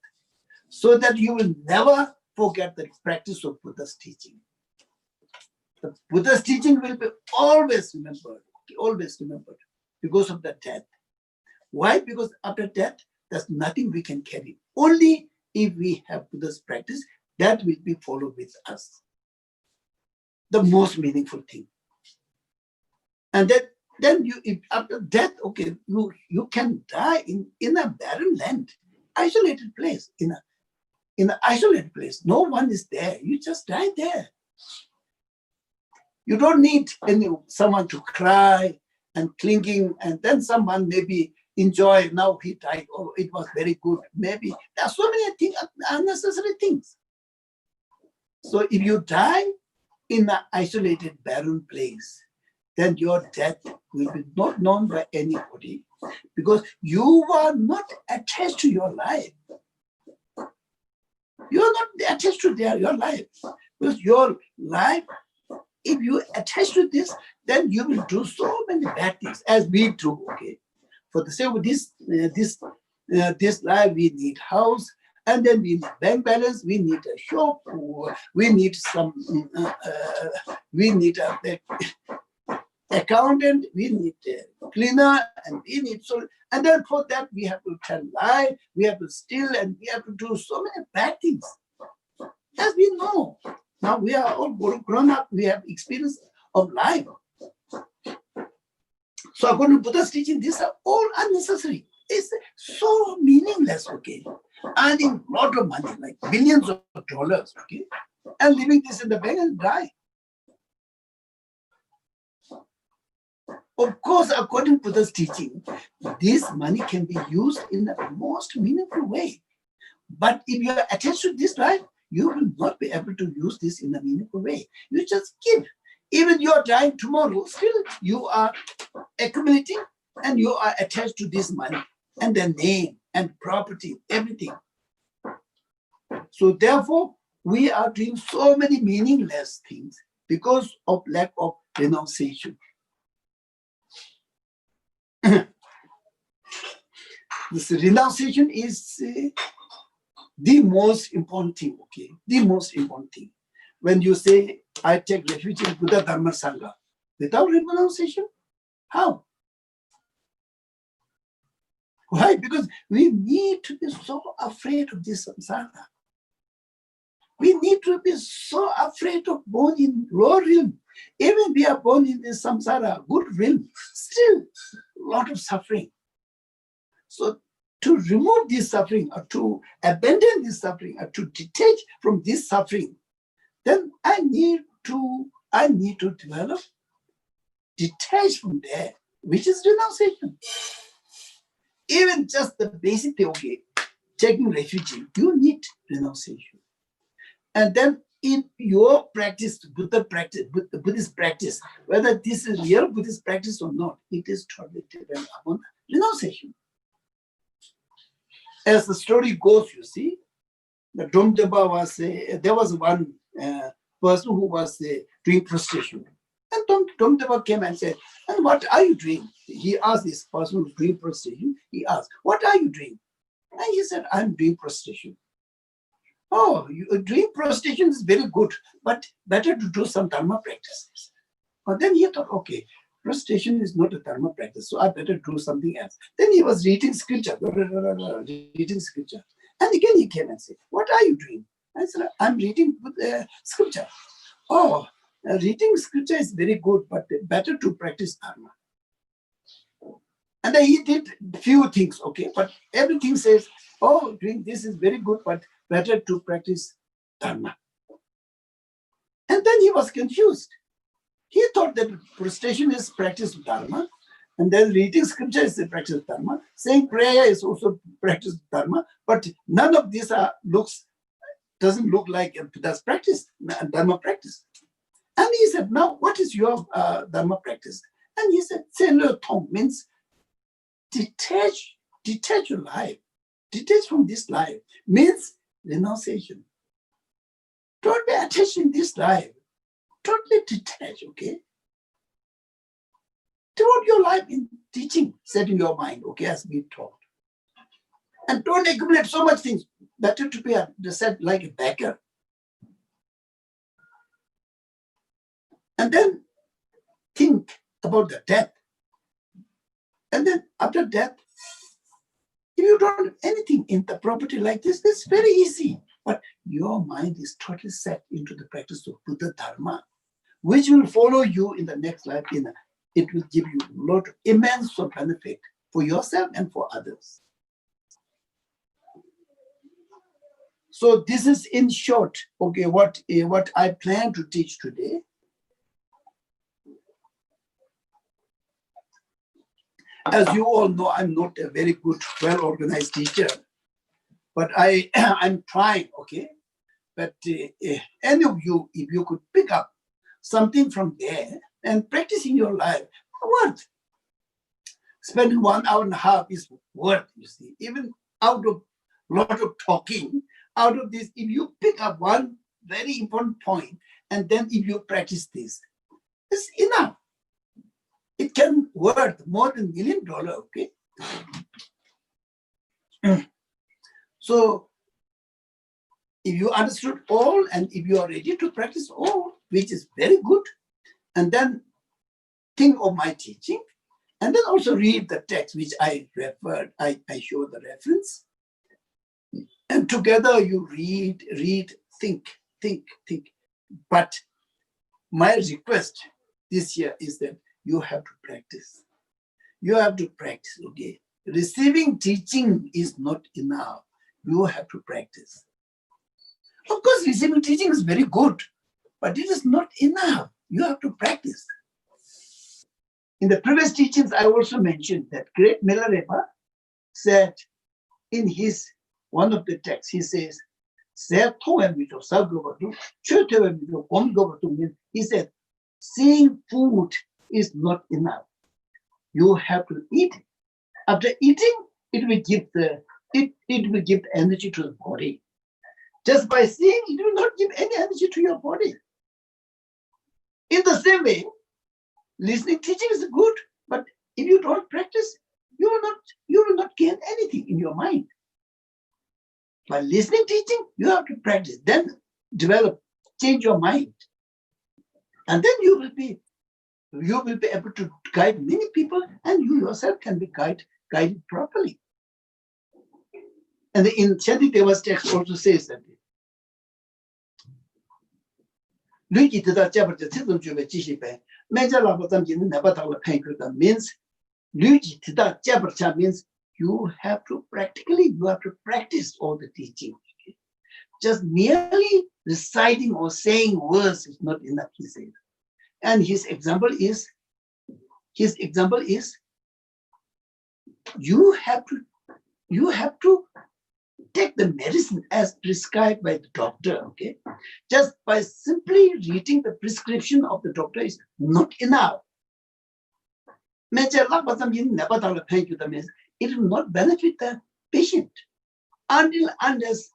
so that you will never forget the practice of Buddha's teaching. The Buddha's teaching will be always remembered because of the death. Why? Because after death, there's nothing we can carry. Only if we have Buddha's practice, that will be followed with us. The most meaningful thing. And then if after death, okay, you can die in a barren land, isolated place, in an isolated place. No one is there. You just die there. You don't need someone to cry and clinging, and then someone maybe enjoy, now he died, oh, it was very good. Maybe there are so many things, unnecessary things. So if you die in an isolated, barren place, then your death will be not known by anybody, because you are not attached to your life. You are not attached to your life. Because your life, if you attach to this, then you will do so many bad things, as we do. Okay, for the sake of this life, we need house, and then we need bank balance, we need a shop, we need we need a accountant, we need a cleaner, and we need and then for that we have to tell lie, we have to steal, and we have to do so many bad things. As we know, now we are all grown up, we have experience of life. So according to Buddha's teaching, these are all unnecessary. It's so meaningless, okay? Earning a lot of money, like billions of dollars, okay? And leaving this in the bank and die. Of course, according to Buddha's teaching, this money can be used in the most meaningful way. But if you are attached to this life, you will not be able to use this in a meaningful way. You just give. Even you are dying tomorrow, still you are accumulating and you are attached to this money and the name and property, everything. So therefore, we are doing so many meaningless things because of lack of renunciation. This renunciation is the most important thing, okay? The most important thing. When you say, I take refuge in Buddha Dharma Sangha, without renunciation, how? Why? Because we need to be so afraid of this samsara. We need to be so afraid of born in lower realm. Even we are born in this samsara, good realm, still a lot of suffering. So to remove this suffering, or to abandon this suffering, or to detach from this suffering, then I need to develop detach from there, which is renunciation. Even just the basic thing, okay, taking refuge, you need renunciation. And then in your practice, Buddhist practice, whether this is real Buddhist practice or not, it is totally dependent upon renunciation. As the story goes, you see, the Domdeba was, there was one person who was doing prostration. And Domdeba came and said, and what are you doing? He asked this person who's doing prostration, he asked, what are you doing? And he said, I'm doing prostration. Oh, doing prostration is very good, but better to do some dharma practices. But then he thought, okay, prostration is not a dharma practice, so I better do something else. Then he was reading scripture, reading scripture. And again he came and said, what are you doing? I said, I'm reading scripture. Oh, reading scripture is very good, but better to practice dharma. And then he did few things, okay, but everything says, oh, doing this is very good, but better to practice dharma. And then he was confused. He thought that prostration is practice dharma, and then reading scripture is a practice dharma, saying prayer is also practice dharma, but none of these looks doesn't look like a Buddha's practice, dharma practice. And he said, now what is your dharma practice? And he said, Senlo Tong means detach your life, detach from this life, means renunciation. Don't be attached in this life. Totally detach, okay? Devote your life in teaching, setting your mind, okay, as we taught. And don't accumulate so much things. Better to be said like a beggar. And then think about the death. And then after death, if you don't have anything in the property like this, it's very easy. But your mind is totally set into the practice of Buddha Dharma, which will follow you in the next life. It will give you a lot of immense benefit for yourself and for others. So this is in short, okay, what I plan to teach today. As you all know, I'm not a very good, well-organized teacher, but I'm trying, okay? But any of you, if you could pick up something from there and practice in your life, worth. Spending 1 hour and a half is worth, you see. Even out of a lot of talking, out of this, if you pick up one very important point, and then if you practice this, it's enough. It can worth more than $1 million, okay? So if you understood all and if you are ready to practice all, which is very good, and then think of my teaching, and then also read the text which I referred, I show the reference, and together you read, think. But my request this year is that you have to practice. You have to practice, okay? Receiving teaching is not enough. You have to practice. Of course, receiving teaching is very good, but it is not enough. You have to practice. In the previous teachings, I also mentioned that great Milarepa said in his one of the texts, he says, he said, seeing food is not enough. You have to eat. After eating, it will give energy to the body. Just by seeing, it will not give any energy to your body. In the same way, listening teaching is good, but if you don't practice, you will not gain anything in your mind. By listening teaching, you have to practice, then develop, change your mind. And then you will be able to guide many people, and you yourself can be guided properly. And in Shantideva's text also says that means you have to practice all the teaching. Just merely reciting or saying words is not enough, he says. And his example is you have to take the medicine as prescribed by the doctor, okay? Just by simply reading the prescription of the doctor is not enough. It will not benefit the patient unless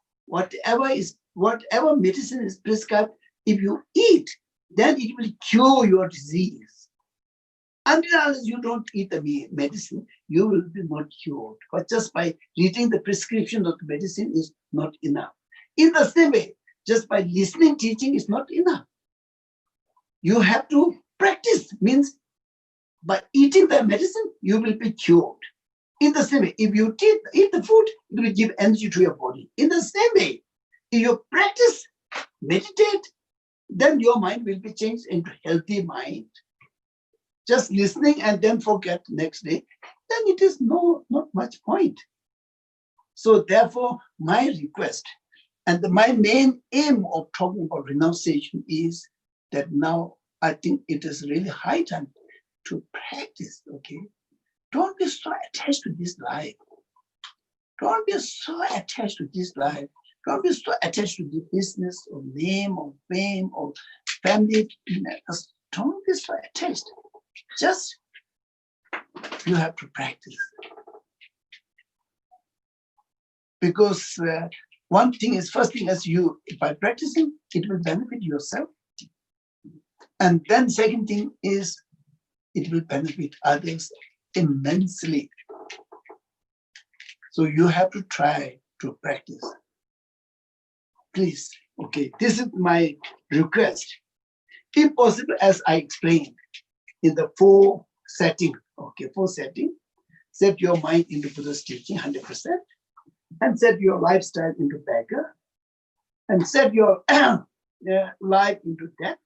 whatever medicine is prescribed, if you eat, then it will cure your disease. Unless you don't eat the medicine, you will be not cured. But just by reading the prescription of the medicine is not enough. In the same way, just by listening teaching is not enough. You have to practice, means by eating the medicine, you will be cured. In the same way, if you eat the food, it will give energy to your body. In the same way, if you practice, meditate, then your mind will be changed into healthy mind. Just listening and then forget next day, then it is not much point. So therefore, my request and my main aim of talking about renunciation is that now I think it is really high time to practice, okay? Don't be so attached to this life. Don't be so attached to this life. Don't be so attached to the business or name or fame or family. Don't be so attached. Just you have to practice. Because one thing is, first thing is you, by practicing, it will benefit yourself. And then second thing is, it will benefit others immensely. So you have to try to practice. Please, okay, this is my request. If possible, as I explained in the four setting, set your mind into Buddha's teaching 100%, and set your lifestyle into beggar, and set your life into death,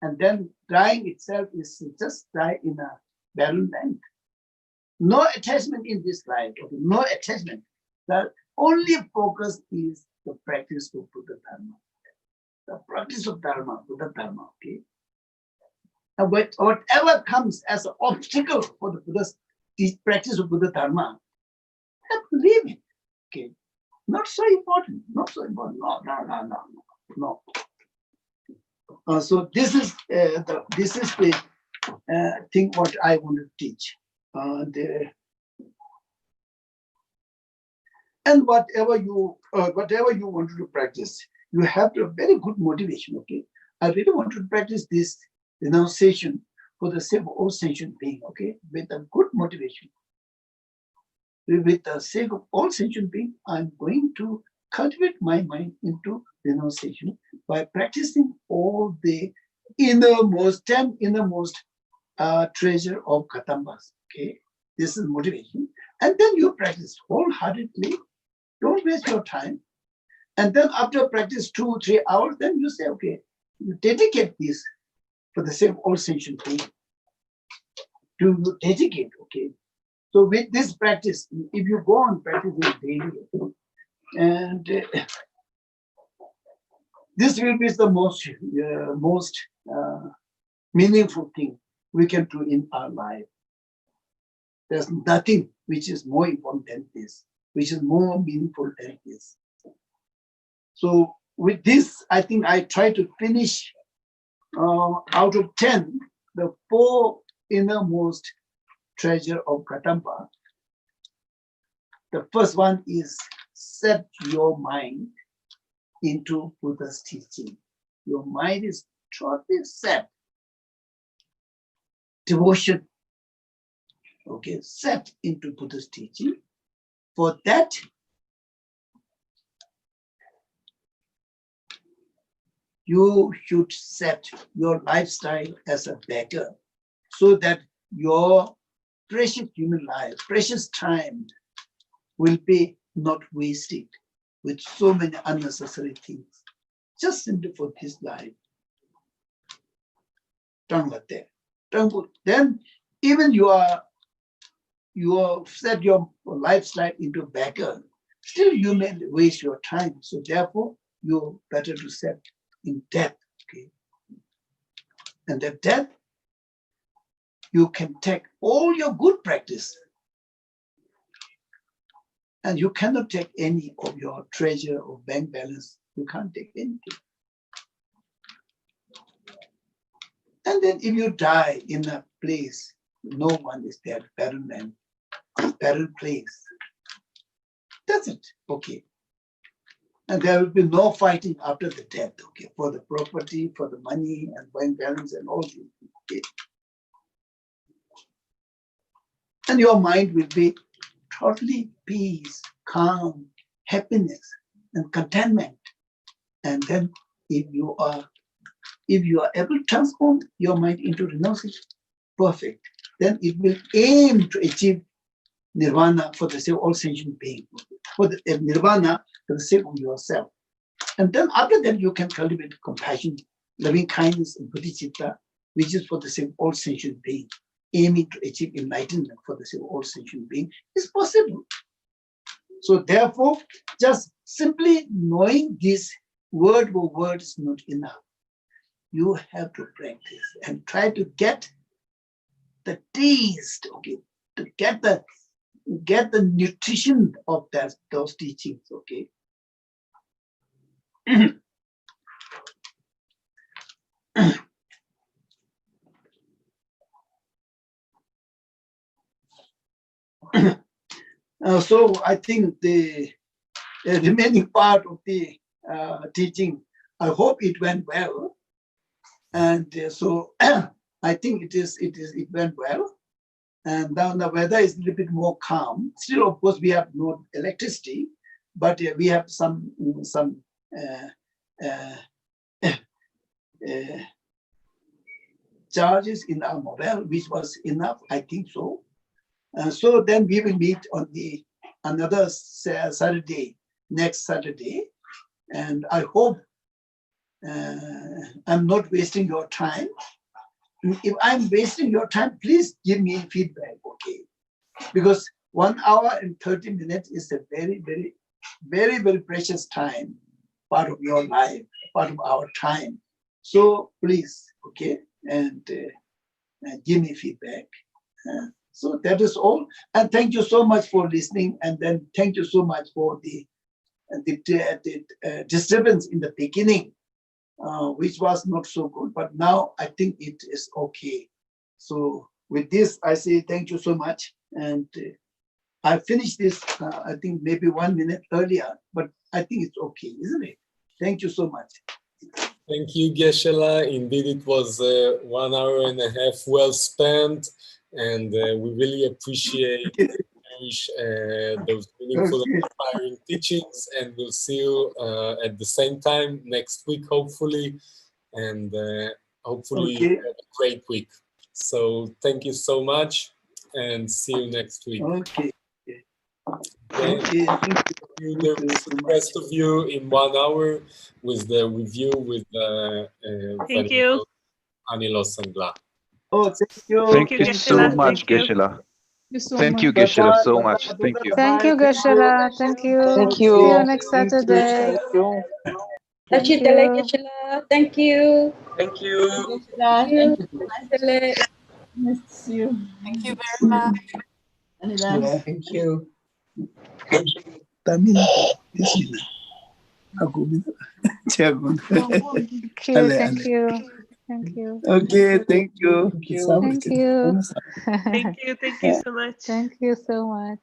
and then dying itself is just die in a barren land. No attachment in this life, okay? No attachment. The only focus is the practice of Buddha Dharma. The practice of Dharma, Buddha Dharma, okay? And whatever comes as an obstacle for the Buddha's practice of Buddha Dharma, have to leave it, okay? Not so important, not so important. No. So this is the thing what I want to teach. And whatever you want to practice, you have to have very good motivation. Okay, I really want to practice this renunciation for the sake of all sentient being. Okay, with a good motivation. With the sake of all sentient being, I'm going to cultivate my mind into renunciation by practicing all the innermost treasure of Katambas. Okay, this is motivation, and then you practice wholeheartedly. Don't waste your time. And then after practice 2-3 hours, then you say, okay, you dedicate this for the sake of all sentient being. To dedicate, okay. So with this practice, if you go on practicing daily, and this will be the most meaningful thing we can do in our life. There's nothing which is more important than this, which is more meaningful than this. So with this, I think I try to finish out of 10, the 4 innermost treasure of Kadamba. The first one is set your mind into Buddha's teaching. Your mind is totally set. Devotion, okay, set into Buddha's teaching. For that, you should set your lifestyle as a beggar so that your precious human life, precious time will be not wasted with so many unnecessary things, just simply for this life. Then even you set your lifestyle into beggar, still you may waste your time. So therefore, you better to set in death. Okay? And that death, you can take all your good practice, and you cannot take any of your treasure or bank balance. You can't take anything. And then if you die in a place, no one is there, barren land, barren place. That's it, okay. And there will be no fighting after the death, okay, for the property, for the money and bank balance and all these things, okay. And your mind will be totally peace, calm, happiness, and contentment. And then if you are able to transform your mind into renunciation, perfect. Then it will aim to achieve nirvana for the sake of all sentient beings, for the nirvana for the sake of yourself. And then after that, you can cultivate compassion, loving kindness, and bodhicitta, which is for the sake of all sentient beings, aiming to achieve enlightenment for the sake of all sentient beings is possible. So therefore, just simply knowing this word for word is not enough. You have to practice and try to get the taste, okay, to get the nutrition of those teachings, okay. So I think the remaining part of the teaching, I hope it went well, and so I think it went well. And now the weather is a little bit more calm. Still, of course, we have no electricity, but we have some uh, charges in our mobile, which was enough, I think so. So then we will meet on the another Saturday, next Saturday, and I hope I'm not wasting your time. If I'm wasting your time, please give me feedback, okay? Because 1 hour and 30 minutes is a very, very, very, very precious time, part of your life, part of our time. So please, okay, and give me feedback. So that is all. And thank you so much for listening. And then thank you so much for the disturbance in the beginning, which was not so good. But now I think it is okay. So with this, I say thank you so much. And I finished this, I think maybe 1 minute earlier, but I think it's okay, isn't it? Thank you so much. Thank you, Geshe. Indeed, it was 1 hour and a half well spent, and we really appreciate those meaningful and inspiring teachings. And we'll see you at the same time next week, hopefully, and hopefully Okay. have a great week. So thank you so much, and see you next week. Okay. Okay. Okay. Thank you. The Thank you so much. rest of you in 1 hour with the review with Thank you. Anilo Sangla. Oh, thank you. Thank you Geshe. so much, Thank you. Geshe. so Thank you, much. Geshe, so much. Thank you. Thank you, Geshe. Thank you. Thank See you. you next Saturday. Thank Achitale, you. Geshe. Thank you. Thank you. Thank you. Achitale. Nice to see you. Thank you very much. Yeah. Thank you. Tamil, this is aku gitu. Jago. Thank you. Thank you. Thank you. Okay, thank you. Thank you. Thank you. Thank you so much. Thank you so much.